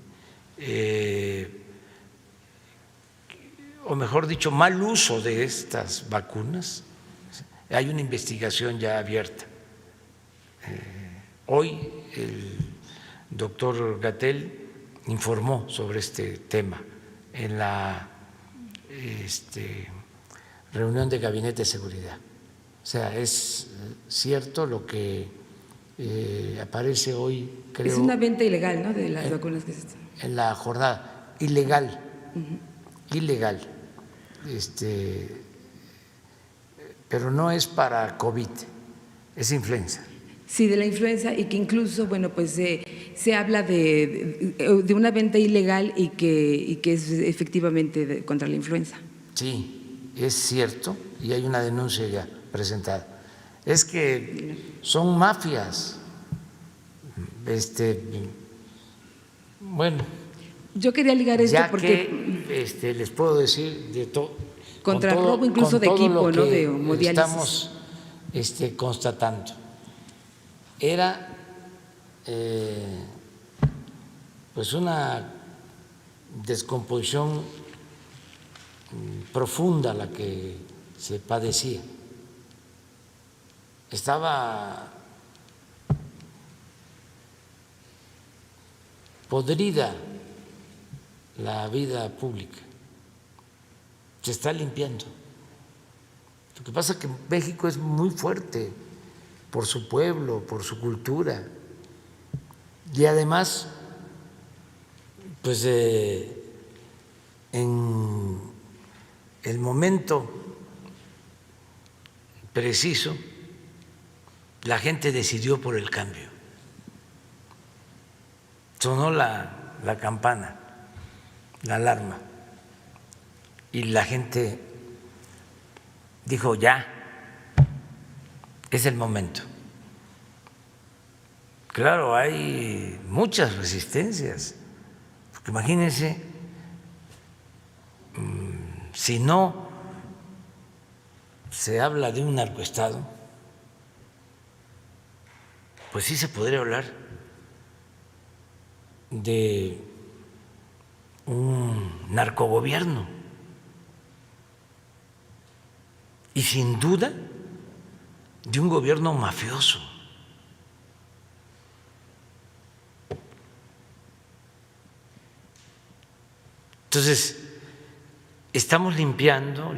o mejor dicho, mal uso de estas vacunas. ¿Sí? Hay una investigación ya abierta. Hoy el doctor Gatell informó sobre este tema en la reunión de Gabinete de Seguridad. O sea, es cierto lo que aparece hoy, creo. Es una venta ilegal, ¿no?, de las vacunas que se están. En la jornada, ilegal, ilegal. Pero no es para COVID, es influenza. Sí, de la influenza, y que incluso, bueno, pues se habla de una venta ilegal y que es efectivamente contra la influenza. Sí, es cierto, y hay una denuncia ya presentada. Es que son mafias. Bueno, yo quería ligar esto ya porque que les puedo decir de todo, contra robo incluso de equipo, ¿no?, de hemodiálisis. Estamos constatando. Era pues una descomposición profunda la que se padecía. Estaba podrida la vida pública. Se está limpiando. Lo que pasa es que México es muy fuerte por su pueblo, por su cultura, y además, pues en el momento preciso, la gente decidió por el cambio. Sonó la campana, la alarma, y la gente dijo: ya, es el momento. Claro, hay muchas resistencias, porque imagínense, si no se habla de un narcoestado, pues sí se podría hablar de un narcogobierno, y sin duda de un gobierno mafioso. Entonces, estamos limpiando,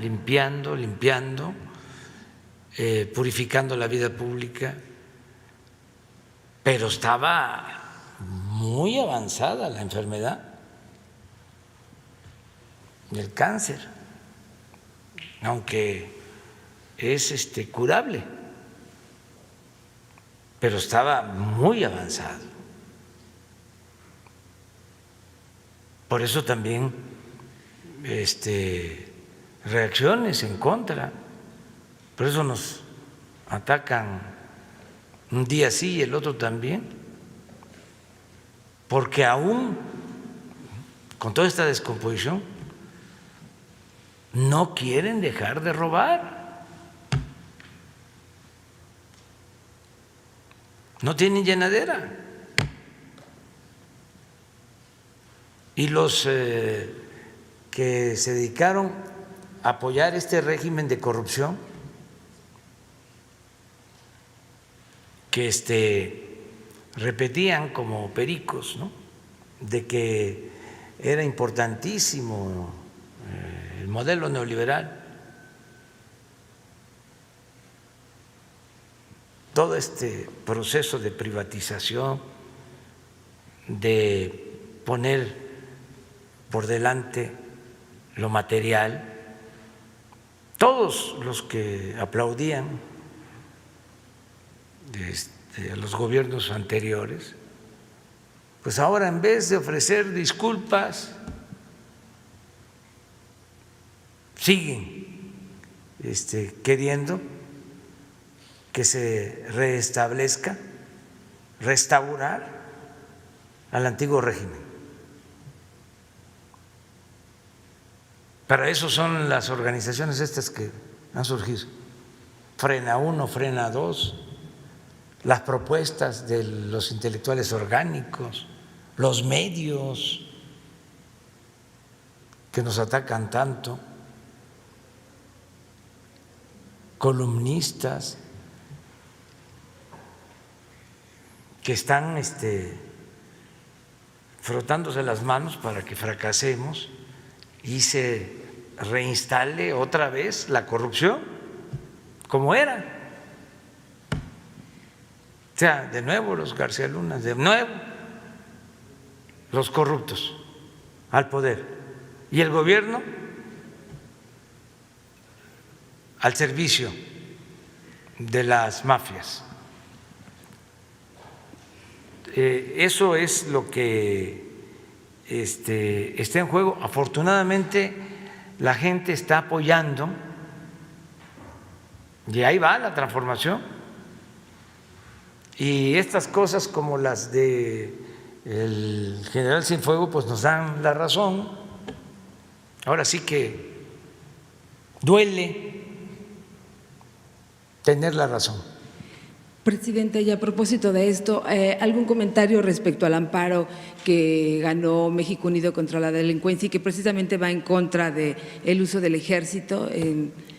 purificando la vida pública, pero estaba muy avanzada la enfermedad del cáncer, aunque es curable, pero estaba muy avanzado. Por eso también reacciones en contra, por eso nos atacan un día sí y el otro también, porque aún con toda esta descomposición no quieren dejar de robar, no tienen llenadera. Y los que se dedicaron a apoyar este régimen de corrupción, que repetían como pericos, ¿no?, de que era importantísimo el modelo neoliberal, todo este proceso de privatización, de poner por delante lo material. Todos los que aplaudían a los gobiernos anteriores, pues ahora en vez de ofrecer disculpas, siguen queriendo que se restablezca, restaurar al antiguo régimen. Para eso son las organizaciones estas que han surgido, Frena 1, Frena 2, las propuestas de los intelectuales orgánicos, los medios que nos atacan tanto, columnistas que están frotándose las manos para que fracasemos y se reinstale otra vez la corrupción como era. O sea, de nuevo los García Luna, de nuevo los corruptos al poder y el gobierno al servicio de las mafias. Eso es lo que está en juego. Afortunadamente la gente está apoyando y ahí va la transformación. Y estas cosas como las de el general Cienfuegos pues nos dan la razón. Ahora sí que duele tener la razón. Presidenta, y a propósito de esto, ¿algún comentario respecto al amparo que ganó México Unido contra la delincuencia y que precisamente va en contra del uso del ejército?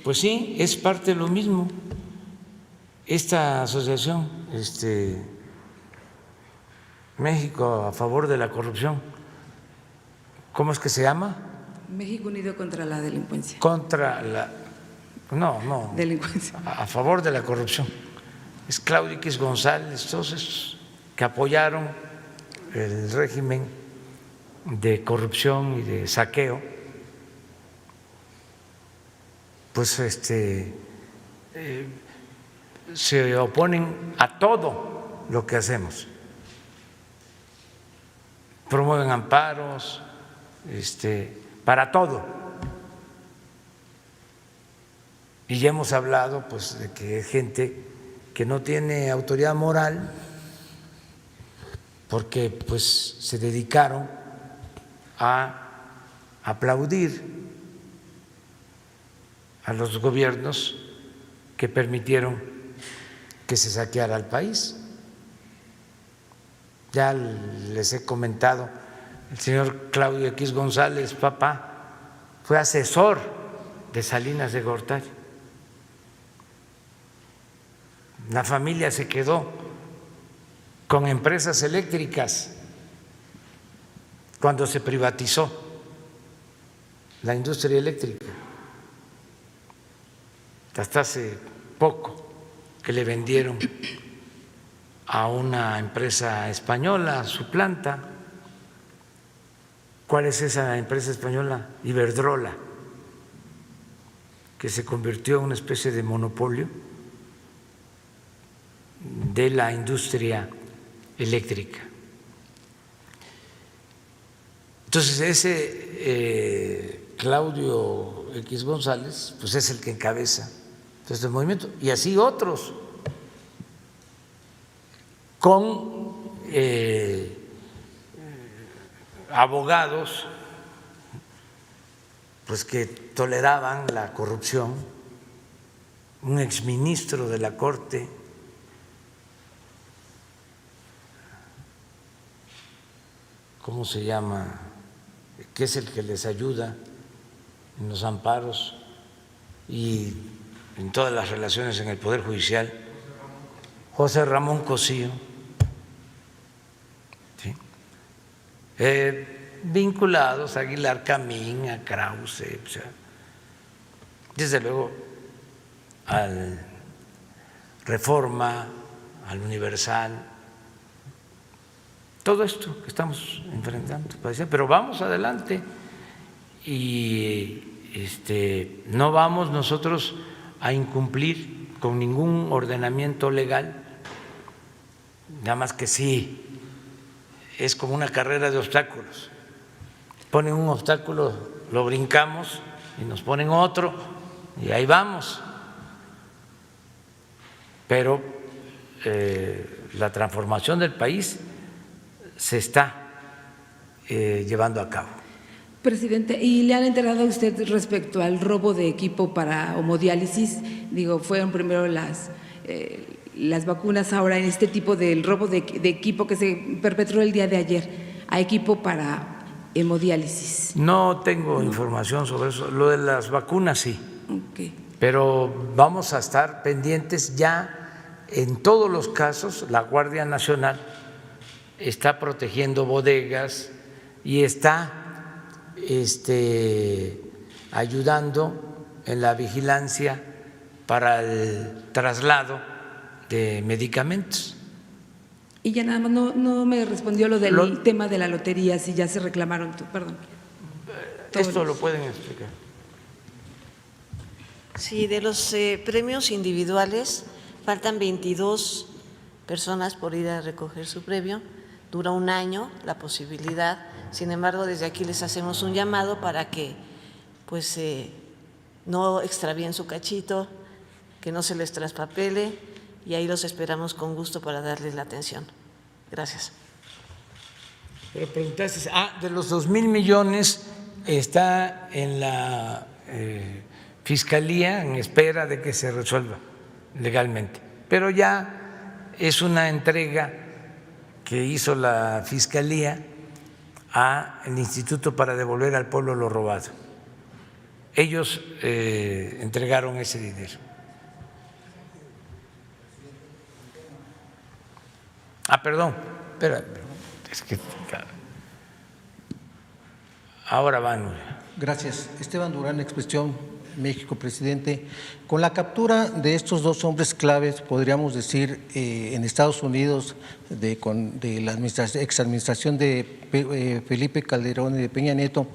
Pues sí, es parte de lo mismo. Esta asociación México a favor de la corrupción. ¿Cómo es que se llama? México Unido contra la Delincuencia. Contra la… No. Delincuencia. A favor de la corrupción. Es Claudio X González, todos esos que apoyaron el régimen de corrupción y de saqueo, pues se oponen a todo lo que hacemos. Promueven amparos, para todo. Y ya hemos hablado pues de que hay gente que no tiene autoridad moral porque pues se dedicaron a aplaudir a los gobiernos que permitieron que se saqueara el país. Ya les he comentado, el señor Claudio X González, papá, fue asesor de Salinas de Gortari. La familia se quedó con empresas eléctricas cuando se privatizó la industria eléctrica. Hasta hace poco que le vendieron a una empresa española su planta. ¿Cuál es esa empresa española? Iberdrola, que se convirtió en una especie de monopolio de la industria eléctrica. Entonces ese Claudio X González pues es el que encabeza todo este movimiento, y así otros con abogados pues que toleraban la corrupción. Un exministro de la Corte, ¿cómo se llama?, que es el que les ayuda en los amparos y en todas las relaciones en el Poder Judicial, José Ramón Cosío, ¿sí? Vinculados a Aguilar Camín, a Krause, o sea, desde luego al Reforma, al Universal. Todo esto que estamos enfrentando, pero vamos adelante y no vamos nosotros a incumplir con ningún ordenamiento legal, nada más que sí es como una carrera de obstáculos. Ponen un obstáculo, lo brincamos y nos ponen otro y ahí vamos. Pero la transformación del país se está llevando a cabo. Presidente, ¿y le han enterado a usted respecto al robo de equipo para hemodiálisis? Digo, fueron primero las vacunas, ahora en este tipo del robo de equipo que se perpetró el día de ayer, a equipo para hemodiálisis. No tengo información sobre eso. Lo de las vacunas sí. Okay. Pero vamos a estar pendientes ya en todos los casos. La Guardia Nacional está protegiendo bodegas y está ayudando en la vigilancia para el traslado de medicamentos. Y ya nada más no me respondió lo del tema de la lotería, si ya se reclamaron, perdón. Esto lo pueden explicar. Sí, de los premios individuales faltan 22 personas por ir a recoger su premio. Dura un año la posibilidad. Sin embargo, desde aquí les hacemos un llamado para que pues no extravíen su cachito, que no se les traspapele, y ahí los esperamos con gusto para darles la atención. Gracias. Pero preguntaste, de los 2,000 millones está en la Fiscalía en espera de que se resuelva legalmente, pero ya es una entrega que hizo la Fiscalía al Instituto para devolver al pueblo lo robado. Ellos entregaron ese dinero. Perdón, espera. Es que ahora van. Gracias. Esteban Durán, Expresión México, presidente. Con la captura de estos dos hombres claves, podríamos decir, en Estados Unidos, de la exadministración de Felipe Calderón y de Peña Nieto,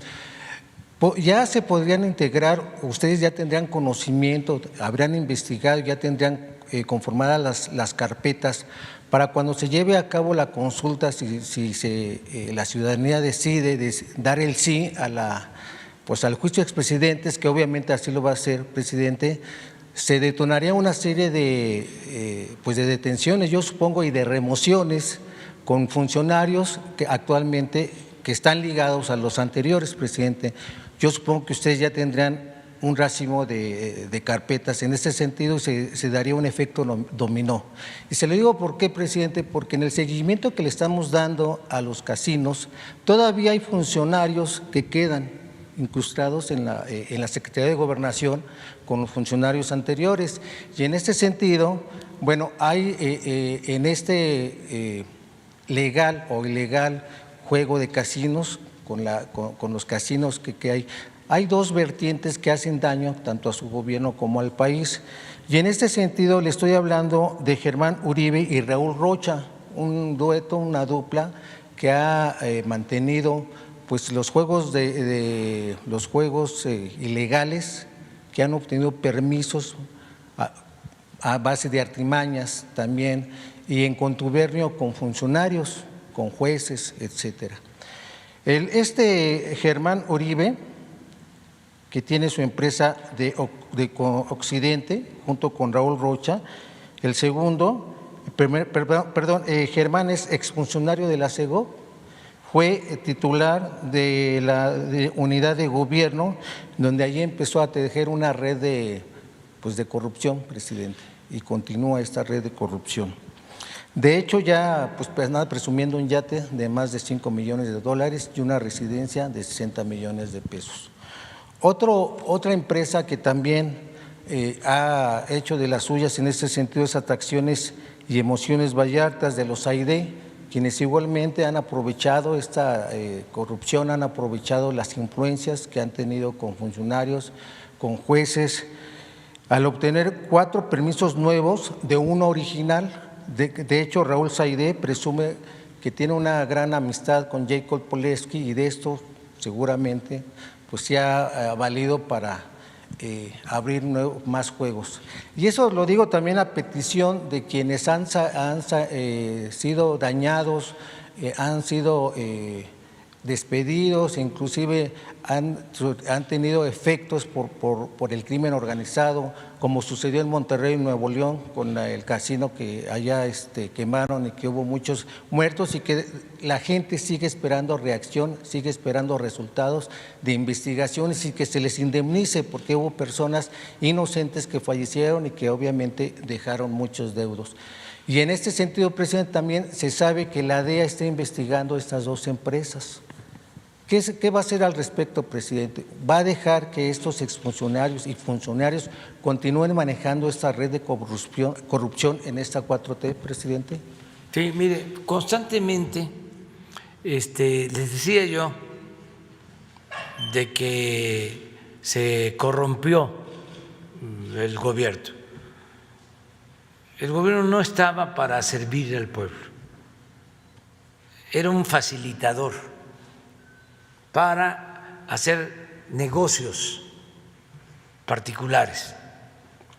ya se podrían integrar, ustedes ya tendrían conocimiento, habrán investigado, ya tendrían conformadas las carpetas para cuando se lleve a cabo la consulta, si la ciudadanía decide dar el sí al juicio de expresidentes, que obviamente así lo va a hacer, presidente, se detonaría una serie de detenciones, yo supongo, y de remociones con funcionarios que actualmente están ligados a los anteriores, presidente. Yo supongo que ustedes ya tendrán un racimo de carpetas. En este sentido se daría un efecto dominó. Y se lo digo por qué, presidente, porque en el seguimiento que le estamos dando a los casinos, todavía hay funcionarios que quedan incrustados en la Secretaría de Gobernación con los funcionarios anteriores. Y en este sentido, bueno, hay en este legal o ilegal juego de casinos, con los casinos que hay dos vertientes que hacen daño tanto a su gobierno como al país. Y en este sentido le estoy hablando de Germán Uribe y Raúl Rocha, un dueto, una dupla que ha mantenido pues los juegos ilegales, que han obtenido permisos a base de artimañas también, y en contubernio con funcionarios, con jueces, etcétera. Este Germán Uribe, que tiene su empresa de Occidente, junto con Raúl Rocha. El segundo, Germán es exfuncionario de la CEGOP, fue titular de la unidad de gobierno, donde allí empezó a tejer una red de corrupción, presidente, y continúa esta red de corrupción. De hecho, ya nada, presumiendo un yate de más de $5 millones y una residencia de 60 millones de pesos. Otra empresa que también ha hecho de las suyas en este sentido es Atracciones y Emociones Vallartas de los AID, quienes igualmente han aprovechado esta corrupción, han aprovechado las influencias que han tenido con funcionarios, con jueces, al obtener 4 permisos nuevos de uno original. De hecho, Raúl Saide presume que tiene una gran amistad con Jacob Polensky, y de esto seguramente se ha valido para abrir más juegos. Y eso lo digo también a petición de quienes han sido dañados, han sido despedidos, inclusive han tenido efectos por el crimen organizado, como sucedió en Monterrey, Nuevo León, con el casino que allá quemaron y que hubo muchos muertos, y que la gente sigue esperando reacción, sigue esperando resultados de investigaciones y que se les indemnice, porque hubo personas inocentes que fallecieron y que obviamente dejaron muchos deudos. Y en este sentido, presidente, también se sabe que la DEA está investigando estas 2 empresas. ¿Qué va a hacer al respecto, presidente? ¿Va a dejar que estos exfuncionarios y funcionarios continúen manejando esta red de corrupción en esta 4T, presidente? Sí, mire, constantemente les decía yo de que se corrompió el gobierno. El gobierno no estaba para servir al pueblo, era un facilitador para hacer negocios particulares,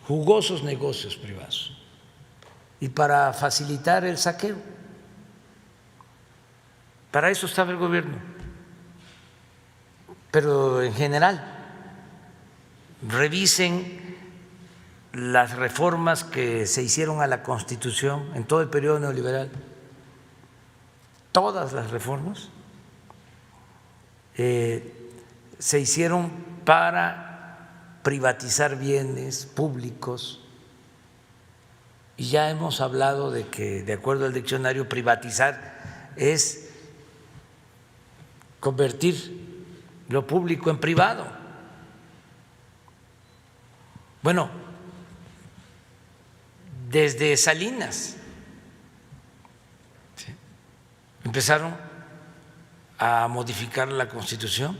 jugosos negocios privados, y para facilitar el saqueo. Para eso estaba el gobierno. Pero en general, revisen las reformas que se hicieron a la Constitución en todo el periodo neoliberal, todas las reformas se hicieron para privatizar bienes públicos, y ya hemos hablado de que, de acuerdo al diccionario, privatizar es convertir lo público en privado. Bueno, desde Salinas empezaron a modificar la Constitución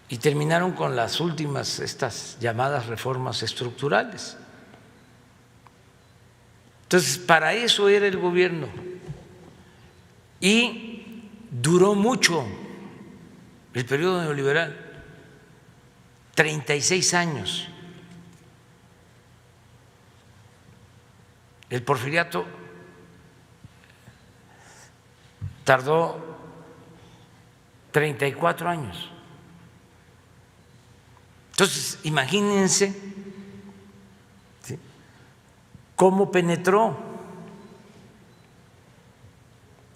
y terminaron con las últimas, estas llamadas reformas estructurales. Entonces, para eso era el gobierno y duró mucho el periodo neoliberal, 36 años. El porfiriato tardó 34 años. Entonces, imagínense, ¿sí?, cómo penetró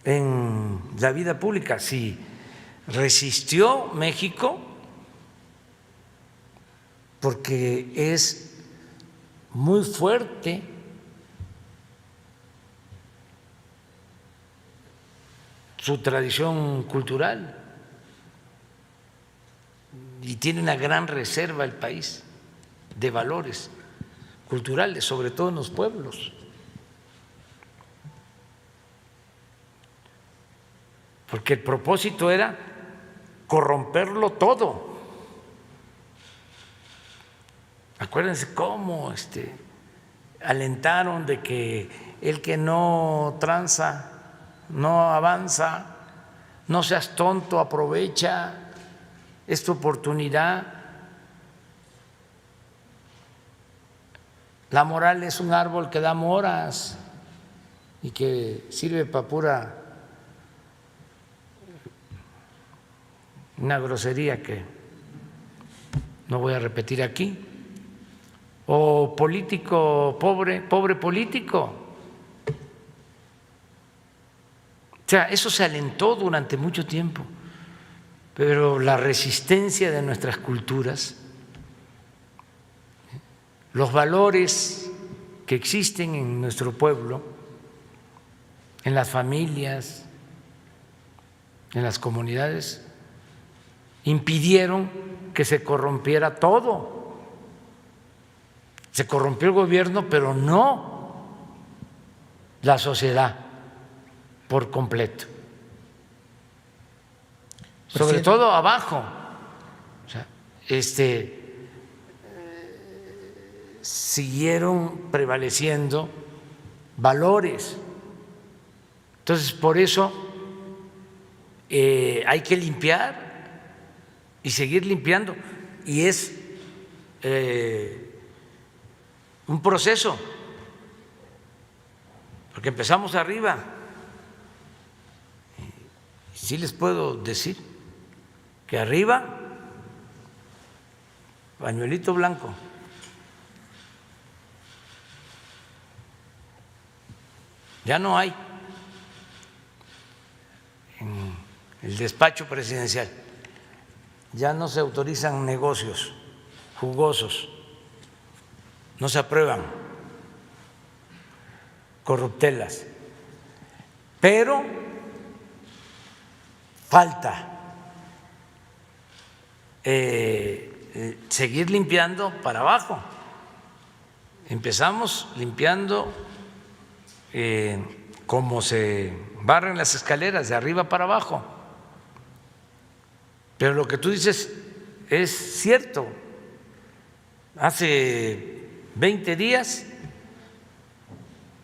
en la vida pública. Si resistió México, porque es muy fuerte su tradición cultural y tiene una gran reserva el país de valores culturales, sobre todo en los pueblos. Porque el propósito era corromperlo todo. Acuérdense cómo alentaron de que el que no tranza no avanza, no seas tonto, aprovecha esta oportunidad. La moral es un árbol que da moras y que sirve para pura, una grosería que no voy a repetir aquí. O político pobre, pobre político. O sea, eso se alentó durante mucho tiempo, pero la resistencia de nuestras culturas, los valores que existen en nuestro pueblo, en las familias, en las comunidades, impidieron que se corrompiera todo. Se corrompió el gobierno, pero no la sociedad por completo. Sobre todo abajo. O sea, siguieron prevaleciendo valores. Entonces, por eso hay que limpiar y seguir limpiando. Y es un proceso, porque empezamos arriba. Sí les puedo decir que arriba, pañuelito blanco. Ya no hay en el despacho presidencial, ya no se autorizan negocios jugosos, no se aprueban corruptelas, pero falta seguir limpiando para abajo. Empezamos limpiando como se barren las escaleras, de arriba para abajo. Pero lo que tú dices es cierto. Hace 20 días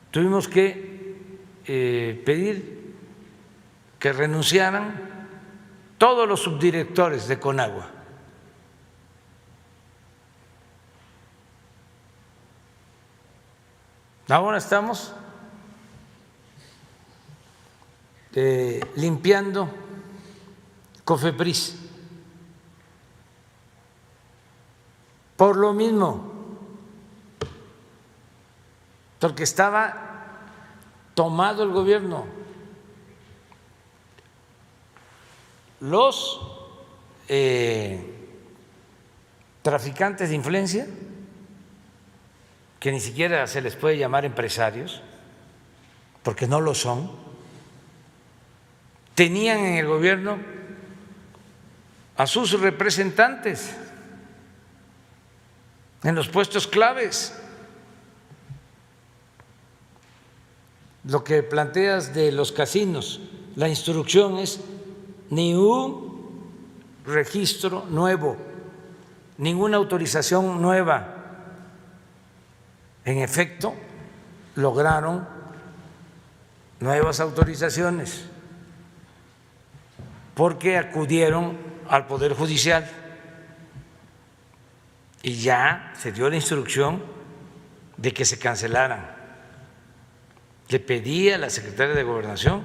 tuvimos que pedir que renunciaran todos los subdirectores de Conagua. Ahora estamos limpiando Cofepris por lo mismo, porque estaba tomado el gobierno. Los traficantes de influencia, que ni siquiera se les puede llamar empresarios, porque no lo son, tenían en el gobierno a sus representantes en los puestos claves. lo que planteas de los casinos, la instrucción es ni un registro nuevo, ninguna autorización nueva. En efecto, lograron nuevas autorizaciones porque acudieron al Poder Judicial y ya se dio la instrucción de que se cancelaran. Le pedí a la secretaria de Gobernación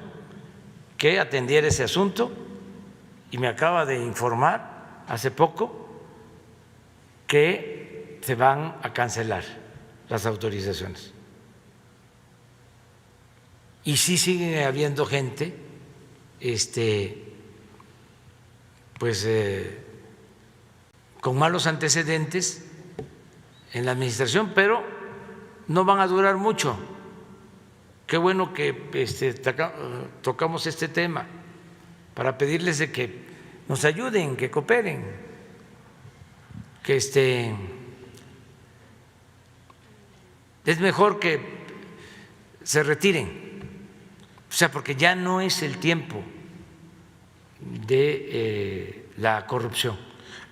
que atendiera ese asunto y me acaba de informar hace poco que se van a cancelar las autorizaciones. Y sí sigue habiendo gente pues con malos antecedentes en la administración, pero no van a durar mucho. Qué bueno que tocamos este tema para pedirles de que nos ayuden, que cooperen, que es mejor que se retiren, o sea, porque ya no es el tiempo de la corrupción.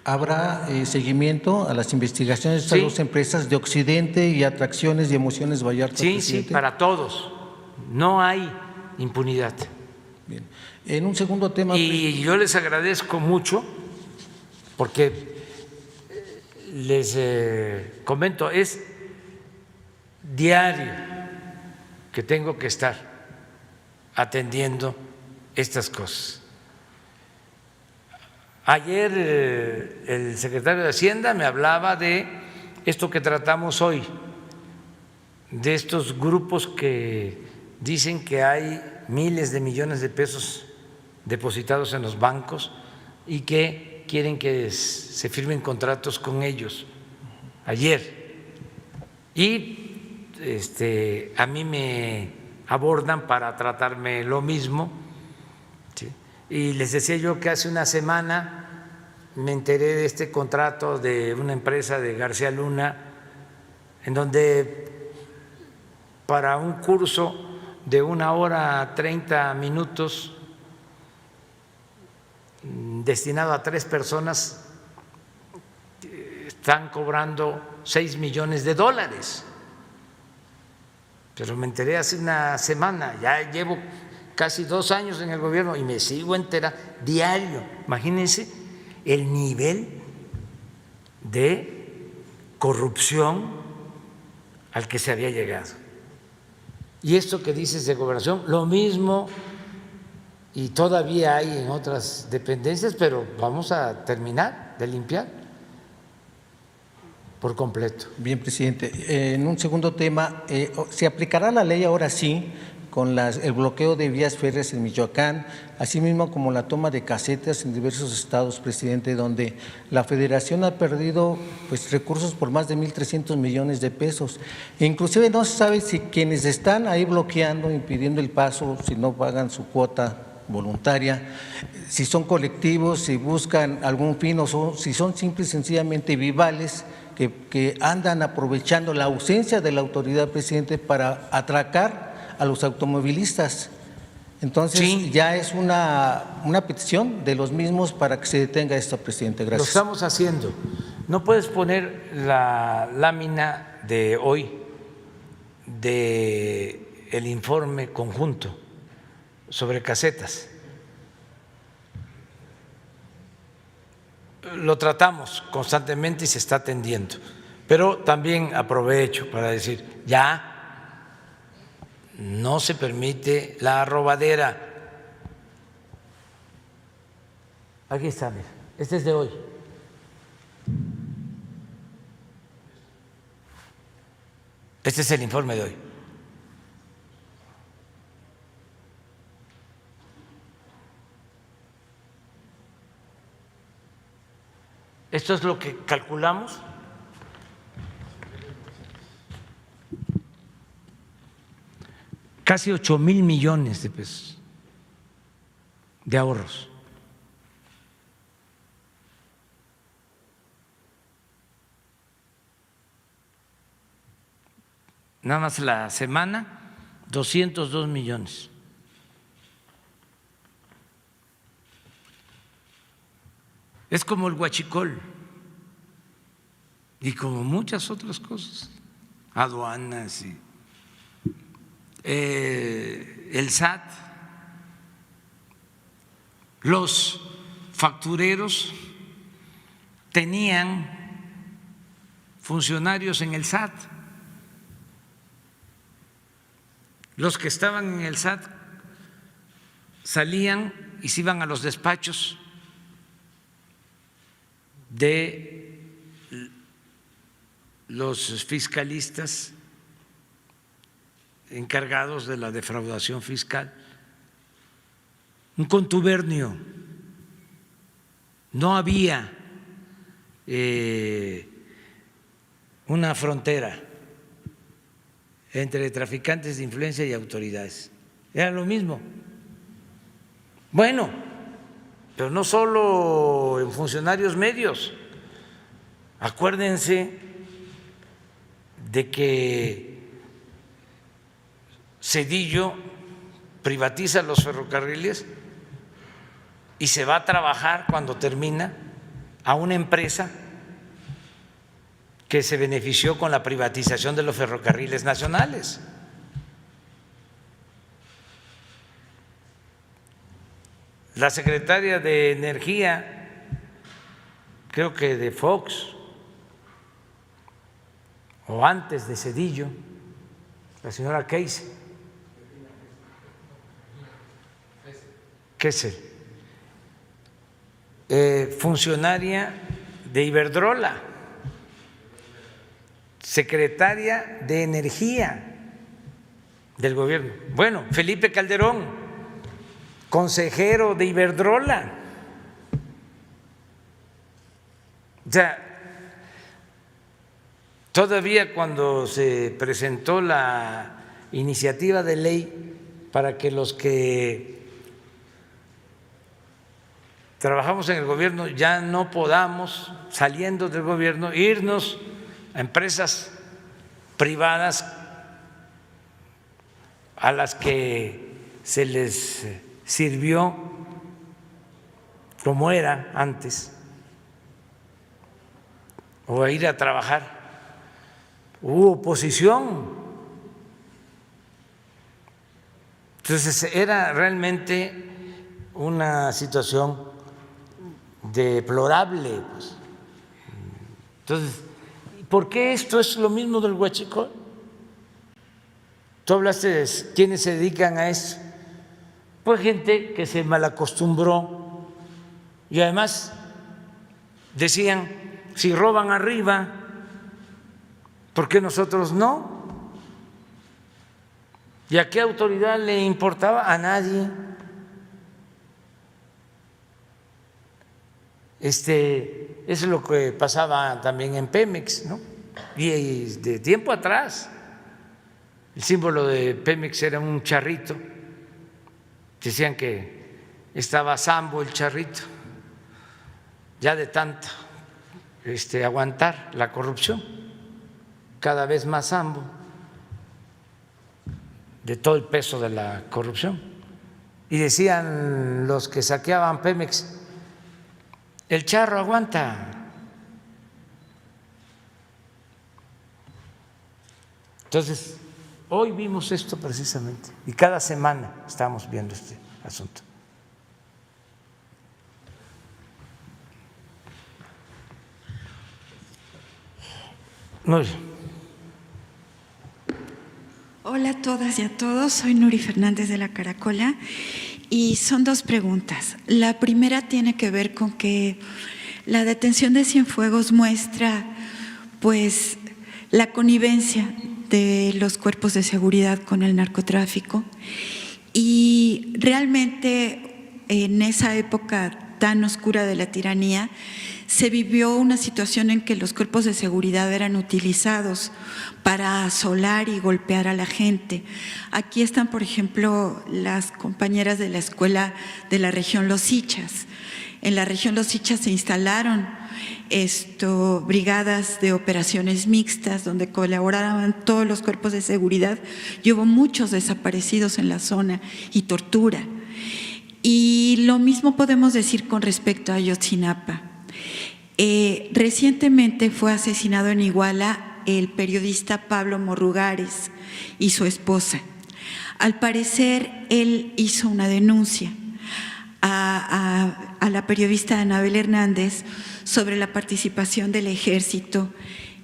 ¿Habrá seguimiento a las investigaciones de las empresas de Occidente y Atracciones y Emociones Vallarta? Sí, presidente. Sí, para todos. No hay impunidad. Bien. En un segundo tema. Y yo les agradezco mucho porque les comento, es diario que tengo que estar atendiendo estas cosas. Ayer el secretario de Hacienda me hablaba de esto que tratamos hoy, de estos grupos que dicen que hay miles de millones de pesos depositados en los bancos y que quieren que se firmen contratos con ellos. Ayer. Y a mí me abordan para tratarme lo mismo. ¿Sí? Y les decía yo que hace una semana me enteré de este contrato de una empresa de García Luna, en donde para un curso de 1 hora 30 minutos destinado a 3 personas están cobrando $6 millones. Pero me enteré hace una semana, ya llevo casi 2 años en el gobierno y me sigo enterando diario. Imagínense el nivel de corrupción al que se había llegado. Y esto que dices de gobernación, lo mismo, y todavía hay en otras dependencias, pero vamos a terminar de limpiar por completo. Bien, presidente. En un segundo tema, ¿se aplicará la ley ahora sí con el bloqueo de vías férreas en Michoacán, asimismo como la toma de casetas en diversos estados, presidente, donde la Federación ha perdido recursos por más de 1.300 millones de pesos? E inclusive no se sabe si quienes están ahí bloqueando, impidiendo el paso, si no pagan su cuota voluntaria, si son colectivos, si buscan algún fin o si son simple y sencillamente vivales que andan aprovechando la ausencia de la autoridad, presidente, para atracar a los automovilistas. Entonces, sí, ya es una petición de los mismos para que se detenga esto, presidente. Gracias. Lo estamos haciendo. No puedes poner la lámina de hoy del informe conjunto sobre casetas. Lo tratamos constantemente y se está atendiendo. Pero también aprovecho para decir, ya no se permite la robadera. Aquí está, mira, este es de hoy. Este es el informe de hoy. Esto es lo que calculamos. Casi 8,000 millones de pesos de ahorros. Nada más la semana 202 millones. Es como el huachicol y como muchas otras cosas, aduanas y el SAT, los factureros tenían funcionarios en el SAT. Los que estaban en el SAT salían y se iban a los despachos de los fiscalistas encargados de la defraudación fiscal. Un contubernio. No había una frontera entre traficantes de influencia y autoridades. Era lo mismo. Bueno, pero no solo en funcionarios medios. Acuérdense de que Zedillo privatiza los ferrocarriles y se va a trabajar cuando termina a una empresa que se benefició con la privatización de los ferrocarriles nacionales. La secretaria de Energía, creo que de Fox, o antes de Zedillo, la señora Kessel, funcionaria de Iberdrola, secretaria de Energía del gobierno. Bueno, Felipe Calderón, consejero de Iberdrola. O sea, todavía cuando se presentó la iniciativa de ley para que los que trabajamos en el gobierno ya no podamos, saliendo del gobierno, irnos a empresas privadas a las que se les sirvió como era antes, o a ir a trabajar. Hubo oposición. Entonces era realmente una situación deplorable, pues. Entonces, ¿por qué esto es lo mismo del huachicol? Tú hablaste de quiénes se dedican a eso. Pues gente que se malacostumbró y además decían, si roban arriba, ¿por qué nosotros no? ¿Y a qué autoridad le importaba? A nadie. Es lo que pasaba también en Pemex, ¿no? Y de tiempo atrás, el símbolo de Pemex era un charrito. Decían que estaba Sambo el charrito, ya de tanto aguantar la corrupción, cada vez más Sambo, de todo el peso de la corrupción. Y decían los que saqueaban Pemex, el charro aguanta. Entonces, hoy vimos esto precisamente y cada semana estamos viendo este asunto. Nuri. Hola a todas y a todos, soy Nuri Fernández de La Caracola y son dos preguntas. La primera tiene que ver con que la detención de Cienfuegos muestra pues la connivencia de los cuerpos de seguridad con el narcotráfico y realmente en esa época tan oscura de la tiranía se vivió una situación en que los cuerpos de seguridad eran utilizados para asolar y golpear a la gente. Aquí están, por ejemplo, las compañeras de la escuela de la región Los Ichas. En la región Los Ichas se instalaron brigadas de operaciones mixtas donde colaboraban todos los cuerpos de seguridad y hubo muchos desaparecidos en la zona y tortura. Y lo mismo podemos decir con respecto a Ayotzinapa. Recientemente fue asesinado en Iguala el periodista Pablo Morrugares y su esposa. Al parecer, él hizo una denuncia a la periodista Anabel Hernández sobre la participación del ejército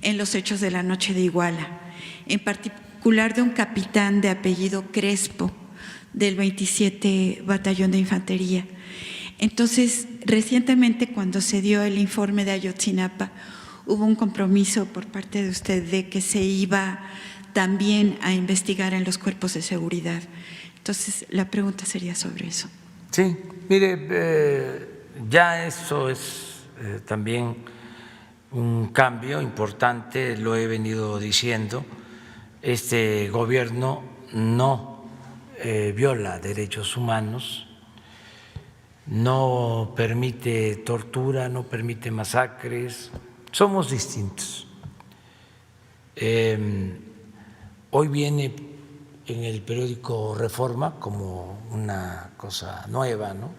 en los hechos de la noche de Iguala, en particular de un capitán de apellido Crespo del 27 Batallón de Infantería. Entonces, recientemente cuando se dio el informe de Ayotzinapa, hubo un compromiso por parte de usted de que se iba también a investigar en los cuerpos de seguridad. Entonces, la pregunta sería sobre eso. Sí, mire, ya eso es también un cambio importante, lo he venido diciendo. Este gobierno no viola derechos humanos, no permite tortura, no permite masacres, somos distintos. Hoy viene en el periódico Reforma como una cosa nueva, ¿no?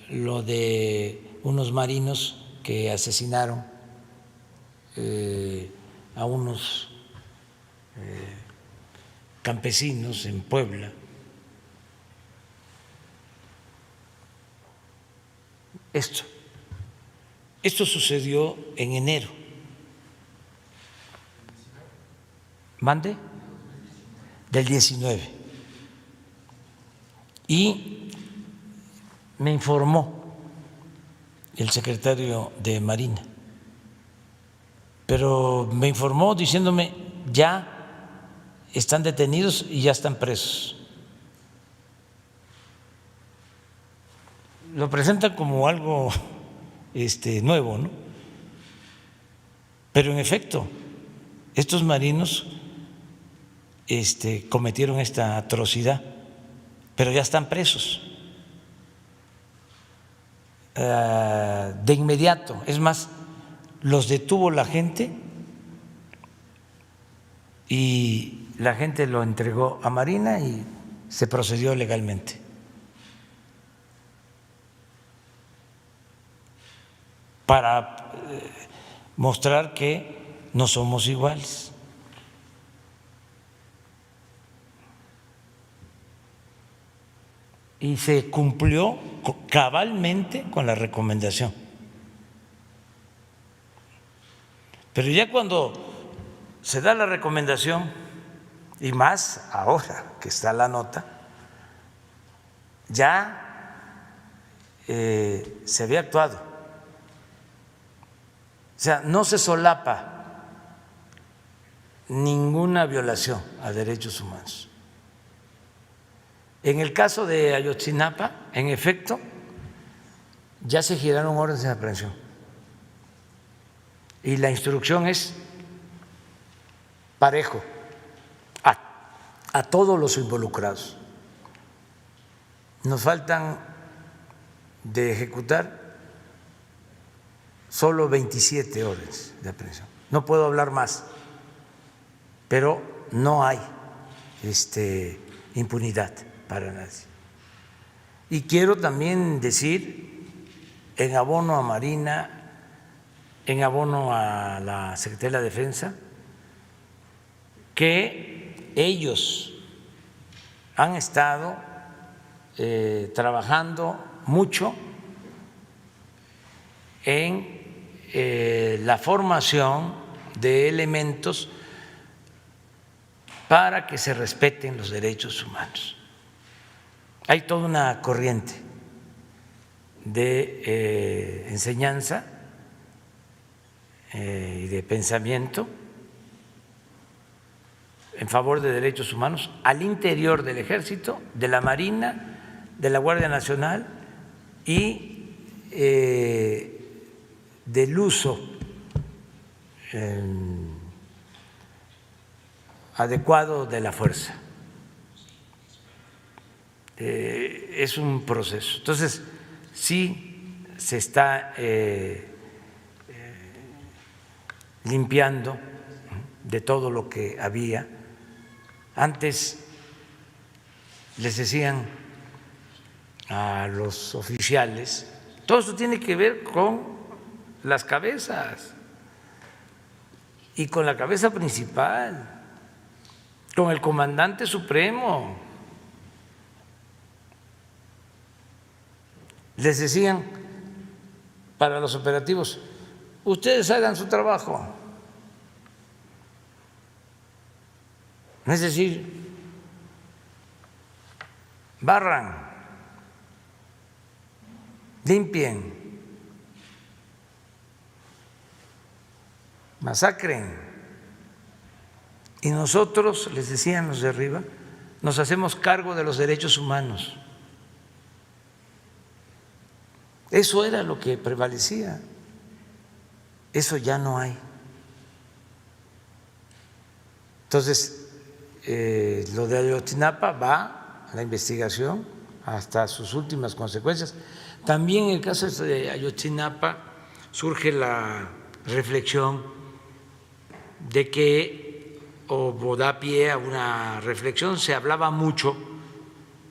Lo de unos marinos que asesinaron a unos campesinos en Puebla. Esto sucedió en enero. ¿Mande? Del 19. Y me informó el secretario de Marina, pero me informó diciéndome ya están detenidos y ya están presos. Lo presentan como algo nuevo, ¿no? Pero en efecto, estos marinos cometieron esta atrocidad, pero ya están presos de inmediato. Es más, los detuvo la gente y la gente lo entregó a Marina y se procedió legalmente. Para mostrar que no somos iguales. Y se cumplió cabalmente con la recomendación. Pero ya cuando se da la recomendación, y más ahora que está la nota, ya se había actuado. O sea, no se solapa ninguna violación a derechos humanos. En el caso de Ayotzinapa, en efecto, ya se giraron órdenes de aprehensión. Y la instrucción es parejo a todos los involucrados. Nos faltan de ejecutar solo 27 órdenes de aprehensión. No puedo hablar más, pero no hay impunidad para nadie. Y quiero también decir, en abono a Marina, en abono a la Secretaría de la Defensa, que ellos han estado trabajando mucho en la formación de elementos para que se respeten los derechos humanos. Hay toda una corriente de enseñanza y de pensamiento en favor de derechos humanos al interior del Ejército, de la Marina, de la Guardia Nacional y del uso adecuado de la fuerza. es un proceso. Entonces, sí se está limpiando de todo lo que había. Antes les decían a los oficiales, todo esto tiene que ver con las cabezas y con la cabeza principal, con el comandante supremo. Les decían para los operativos, ustedes hagan su trabajo. Es decir, barran, limpien, masacren. Y nosotros, les decían los de arriba, nos hacemos cargo de los derechos humanos. Eso era lo que prevalecía. Eso ya no hay. Entonces, lo de Ayotzinapa va a la investigación hasta sus últimas consecuencias. También en el caso de Ayotzinapa surge la reflexión de que, o da pie a una reflexión, se hablaba mucho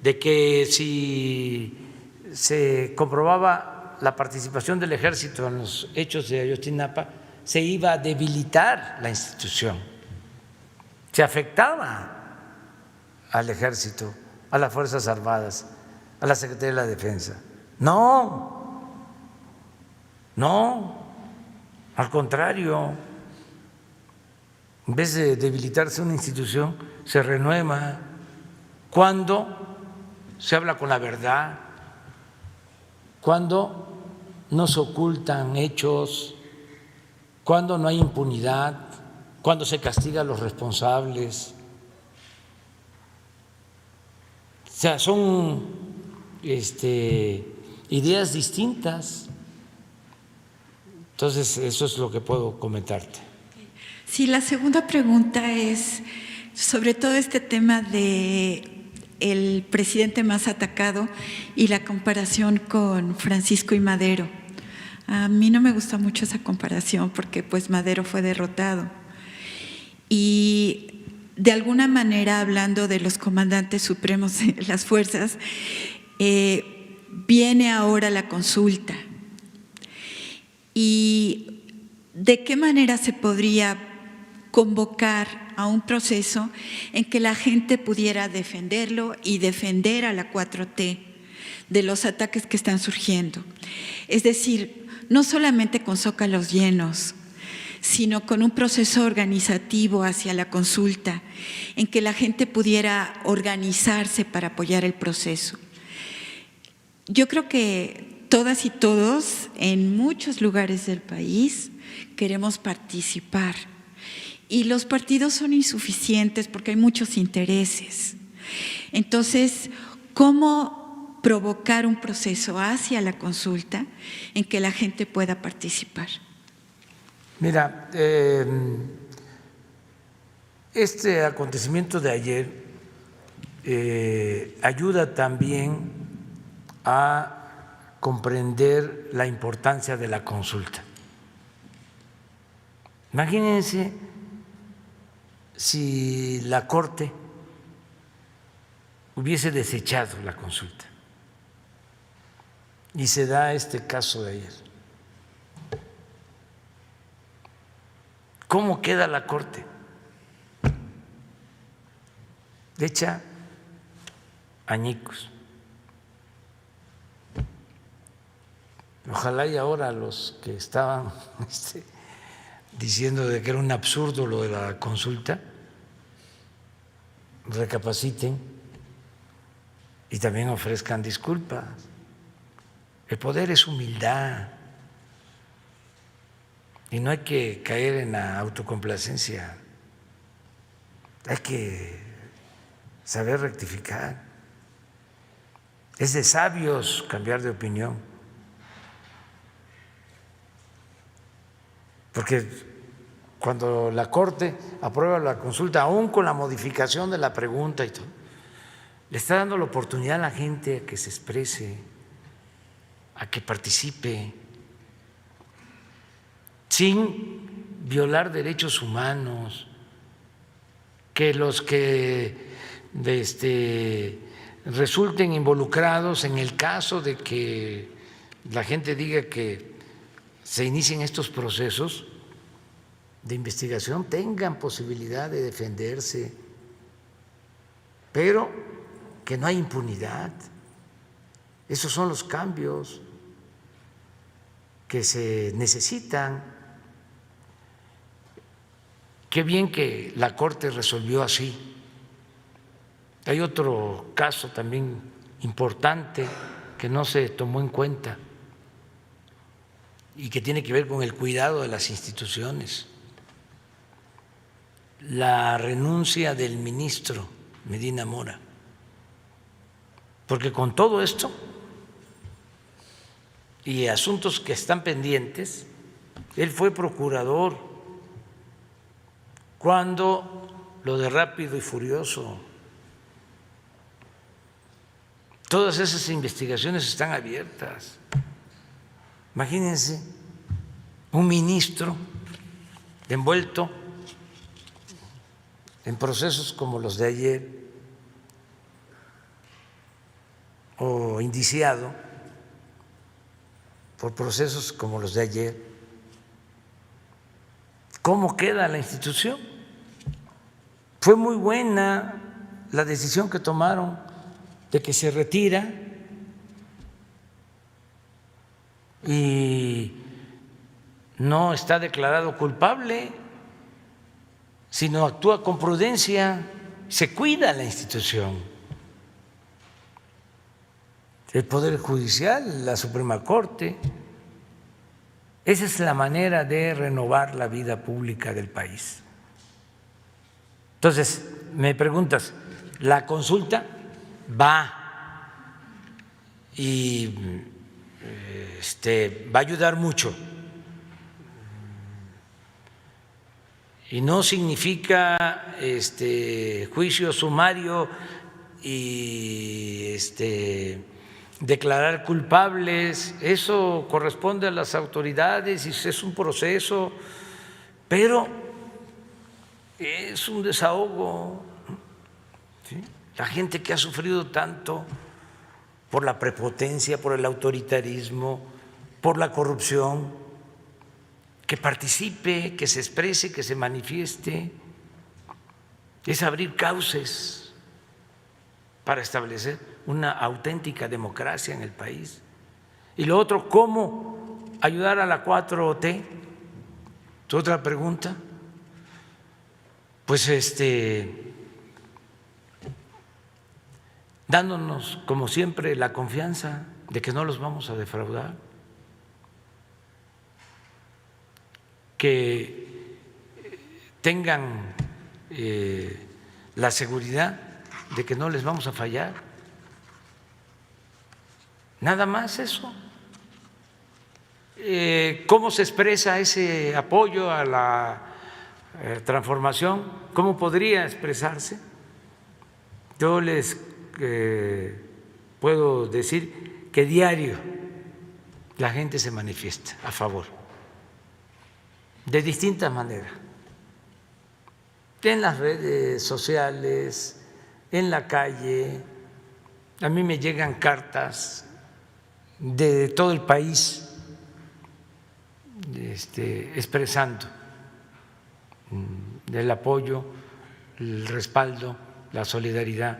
de que si se comprobaba la participación del ejército en los hechos de Ayotzinapa, se iba a debilitar la institución, se afectaba al ejército, a las Fuerzas Armadas, a la Secretaría de la Defensa. No, al contrario, en vez de debilitarse una institución, se renueva cuando se habla con la verdad, cuando no se ocultan hechos, cuando no hay impunidad, cuando se castiga a los responsables. O sea, son ideas distintas. Entonces, eso es lo que puedo comentarte. Sí, la segunda pregunta es sobre todo este tema de el presidente más atacado y la comparación con Francisco y Madero. A mí no me gusta mucho esa comparación porque pues Madero fue derrotado. Y de alguna manera, hablando de los comandantes supremos de las fuerzas, viene ahora la consulta. ¿Y de qué manera se podría convocar a un proceso en que la gente pudiera defenderlo y defender a la 4T de los ataques que están surgiendo? Es decir, no solamente con zócalos llenos, sino con un proceso organizativo hacia la consulta, en que la gente pudiera organizarse para apoyar el proceso. Yo creo que todas y todos en muchos lugares del país queremos participar y los partidos son insuficientes porque hay muchos intereses. Entonces, ¿cómo provocar un proceso hacia la consulta en que la gente pueda participar? Mira, este acontecimiento de ayer ayuda también a comprender la importancia de la consulta. Imagínense si la Corte hubiese desechado la consulta y se da este caso de ayer. ¿Cómo queda la Corte? Hecha añicos. Ojalá y ahora los que estaban diciendo de que era un absurdo lo de la consulta recapaciten y también ofrezcan disculpas. El poder es humildad y no hay que caer en la autocomplacencia. Hay que saber rectificar. Es de sabios cambiar de opinión. Porque cuando la Corte aprueba la consulta, aún con la modificación de la pregunta y todo, le está dando la oportunidad a la gente a que se exprese, a que participe, sin violar derechos humanos, que los que resulten involucrados en el caso de que la gente diga que se inicien estos procesos de investigación tengan posibilidad de defenderse, pero que no hay impunidad. Esos son los cambios que se necesitan. Qué bien que la Corte resolvió así. Hay otro caso también importante que no se tomó en cuenta y que tiene que ver con el cuidado de las instituciones. La renuncia del ministro Medina Mora, porque con todo esto y asuntos que están pendientes, él fue procurador cuando lo de Rápido y Furioso. Todas esas investigaciones están abiertas. Imagínense un ministro envuelto en procesos como los de ayer o indiciado por procesos como los de ayer. ¿Cómo queda la institución? Fue muy buena la decisión que tomaron de que se retira y no está declarado culpable, sino actúa con prudencia, se cuida la institución. El Poder Judicial, la Suprema Corte. Esa es la manera de renovar la vida pública del país. Entonces, me preguntas, ¿la consulta va y va a ayudar mucho? Y no significa juicio sumario y declarar culpables, eso corresponde a las autoridades y es un proceso, pero es un desahogo, ¿sí? La gente que ha sufrido tanto por la prepotencia, por el autoritarismo, por la corrupción, que participe, que se exprese, que se manifieste, es abrir cauces para establecer una auténtica democracia en el país. Y lo otro, ¿cómo ayudar a la 4T? ¿Tu otra pregunta? Pues dándonos, como siempre, la confianza de que no los vamos a defraudar, que tengan la seguridad de que no les vamos a fallar. Nada más eso. ¿Cómo se expresa ese apoyo a la transformación? ¿Cómo podría expresarse? Yo les puedo decir que diario la gente se manifiesta a favor, de distintas maneras, en las redes sociales, en la calle. A mí me llegan cartas de todo el país expresando el apoyo, el respaldo, la solidaridad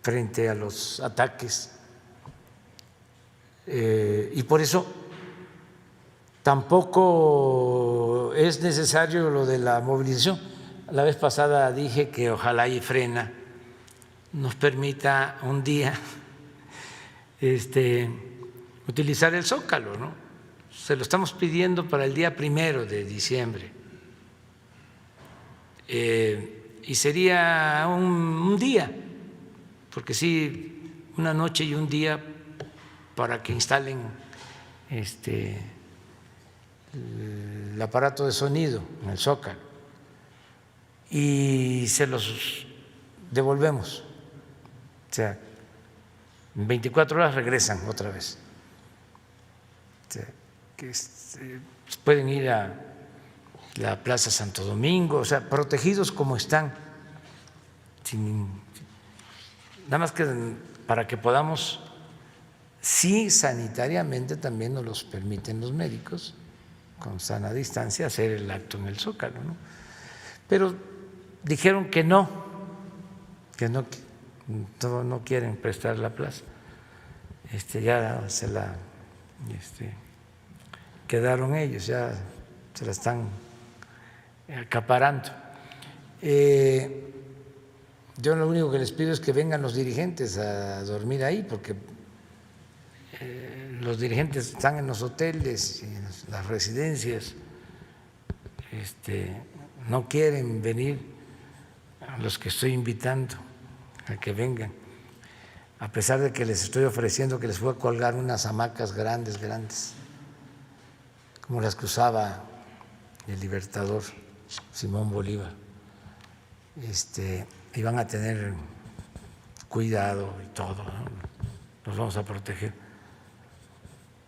frente a los ataques. Y por eso tampoco es necesario lo de la movilización. La vez pasada dije que ojalá y Frena nos permita un día utilizar el Zócalo, ¿no? Se lo estamos pidiendo para el día 1 de diciembre. Y sería un día, porque sí, una noche y un día para que instalen el aparato de sonido en el Zócalo y se los devolvemos O sea, en 24 horas regresan otra vez. O sea, que pueden ir a la Plaza Santo Domingo, o sea, protegidos como están, nada más que para que podamos, sí sanitariamente también nos los permiten los médicos, con sana distancia, hacer el acto en el Zócalo, ¿no? Pero dijeron que no quieren prestar la plaza, ya se la quedaron ellos, ya se la están acaparando. Yo lo único que les pido es que vengan los dirigentes a dormir ahí, porque los dirigentes están en los hoteles y en las residencias, no quieren venir a los que estoy invitando a que vengan, a pesar de que les estoy ofreciendo que les voy a colgar unas hamacas grandes, como las que usaba el libertador Simón Bolívar, y van a tener cuidado y todo, ¿no? Nos vamos a proteger.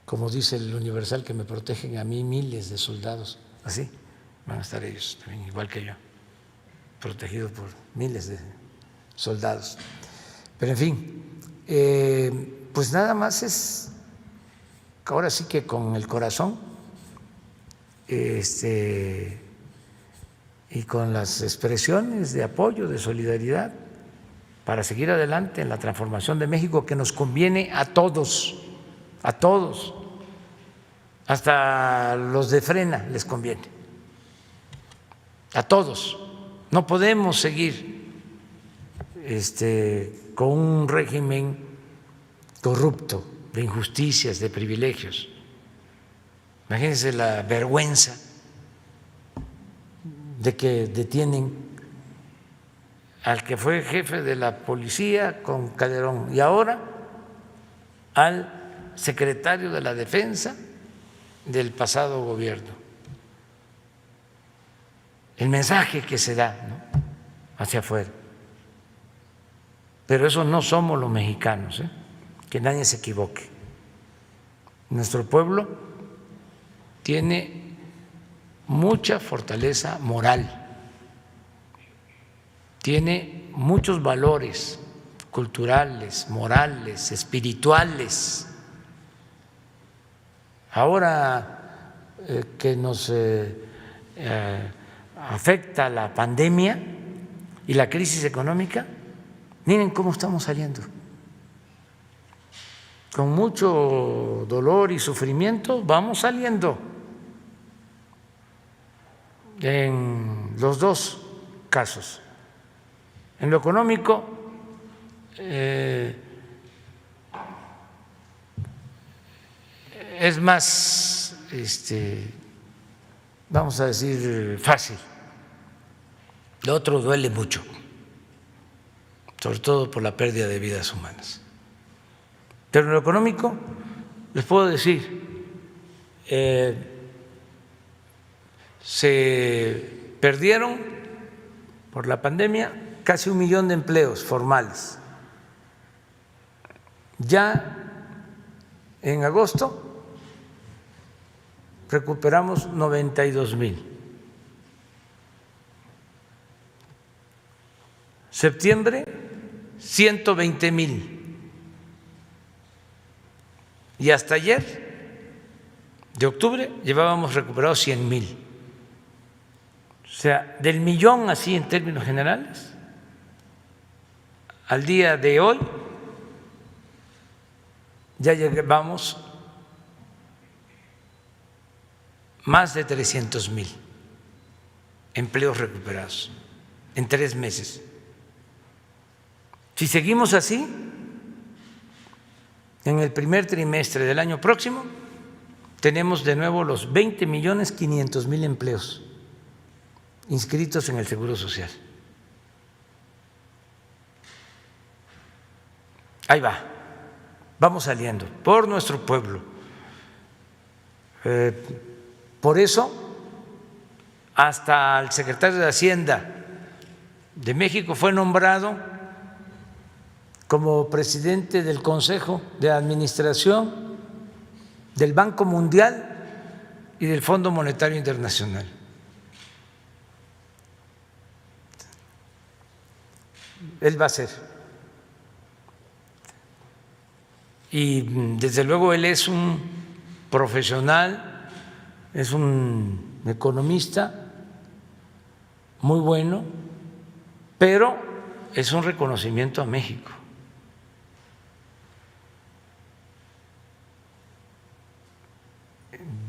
Como dice el Universal, que me protegen a mí miles de soldados, así van a estar ellos también, igual que yo, protegidos por miles de soldados. Pero en fin, pues nada más es, ahora sí que con el corazón, y con las expresiones de apoyo, de solidaridad, para seguir adelante en la transformación de México, que nos conviene a todos, hasta los de frena les conviene, a todos. No podemos seguir con un régimen corrupto, de injusticias, de privilegios. Imagínense la vergüenza de que detienen al que fue jefe de la policía con Calderón y ahora al secretario de la Defensa del pasado gobierno. El mensaje que se da, ¿no?, hacia afuera. Pero eso no somos los mexicanos, que nadie se equivoque. Nuestro pueblo tiene mucha fortaleza moral, tiene muchos valores culturales, morales, espirituales. Ahora que nos afecta la pandemia y la crisis económica, miren cómo estamos saliendo. Con mucho dolor y sufrimiento vamos saliendo en los dos casos. En lo económico, es más, vamos a decir, fácil. Lo otro duele mucho, sobre todo por la pérdida de vidas humanas. Pero en lo económico, les puedo decir, se perdieron por la pandemia casi 1 millón de empleos formales. Ya en agosto recuperamos 92,000. Septiembre, 120,000. Y hasta ayer, de octubre, llevábamos recuperados 100,000. O sea, del millón, así en términos generales, al día de hoy ya llevamos más de 300,000 empleos recuperados en 3 meses. Si seguimos así, en el primer trimestre del año próximo tenemos de nuevo los 20,500,000 empleos inscritos en el Seguro Social. Ahí va, vamos saliendo por nuestro pueblo. Por eso, hasta el secretario de Hacienda de México fue nombrado como presidente del Consejo de Administración del Banco Mundial y del Fondo Monetario Internacional. Él va a ser. Y desde luego él es un profesional, es un economista muy bueno, pero es un reconocimiento a México.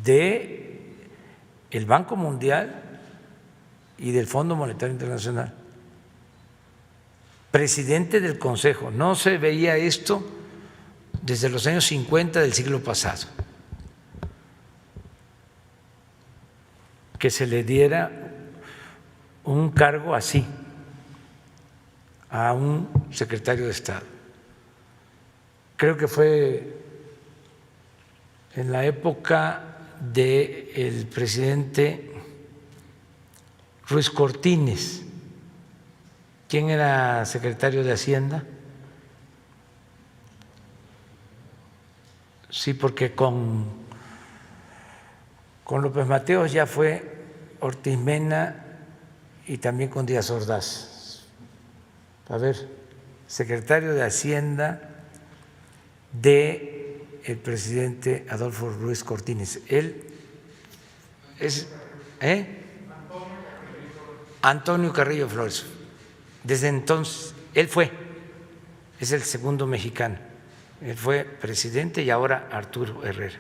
De el Banco Mundial y del Fondo Monetario Internacional. Presidente del Consejo. No se veía esto desde los años 50 del siglo pasado, que se le diera un cargo así a un secretario de Estado. Creo que fue en la época del presidente Ruiz Cortines. ¿Quién era secretario de Hacienda? Sí, porque con López Mateos ya fue Ortiz Mena y también con Díaz Ordaz. A ver, secretario de Hacienda del presidente Adolfo Ruiz Cortines. Él es Antonio Carrillo Flores. Desde entonces, él es el segundo mexicano. Él fue presidente y ahora Arturo Herrera,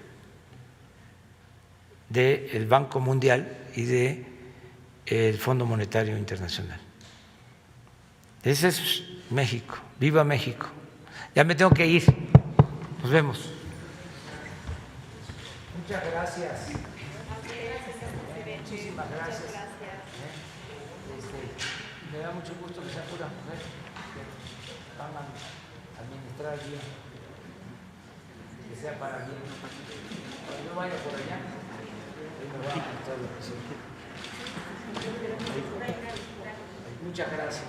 del Banco Mundial y del Fondo Monetario Internacional. Ese es México. ¡Viva México! Ya me tengo que ir. Nos vemos. Muchas gracias. Muchísimas gracias. Me da mucho gusto que sea pura mujer, que van a administrar bien, que sea para bien. Cuando yo vaya por allá, ahí me voy a administrar lo que sea. Muchas gracias.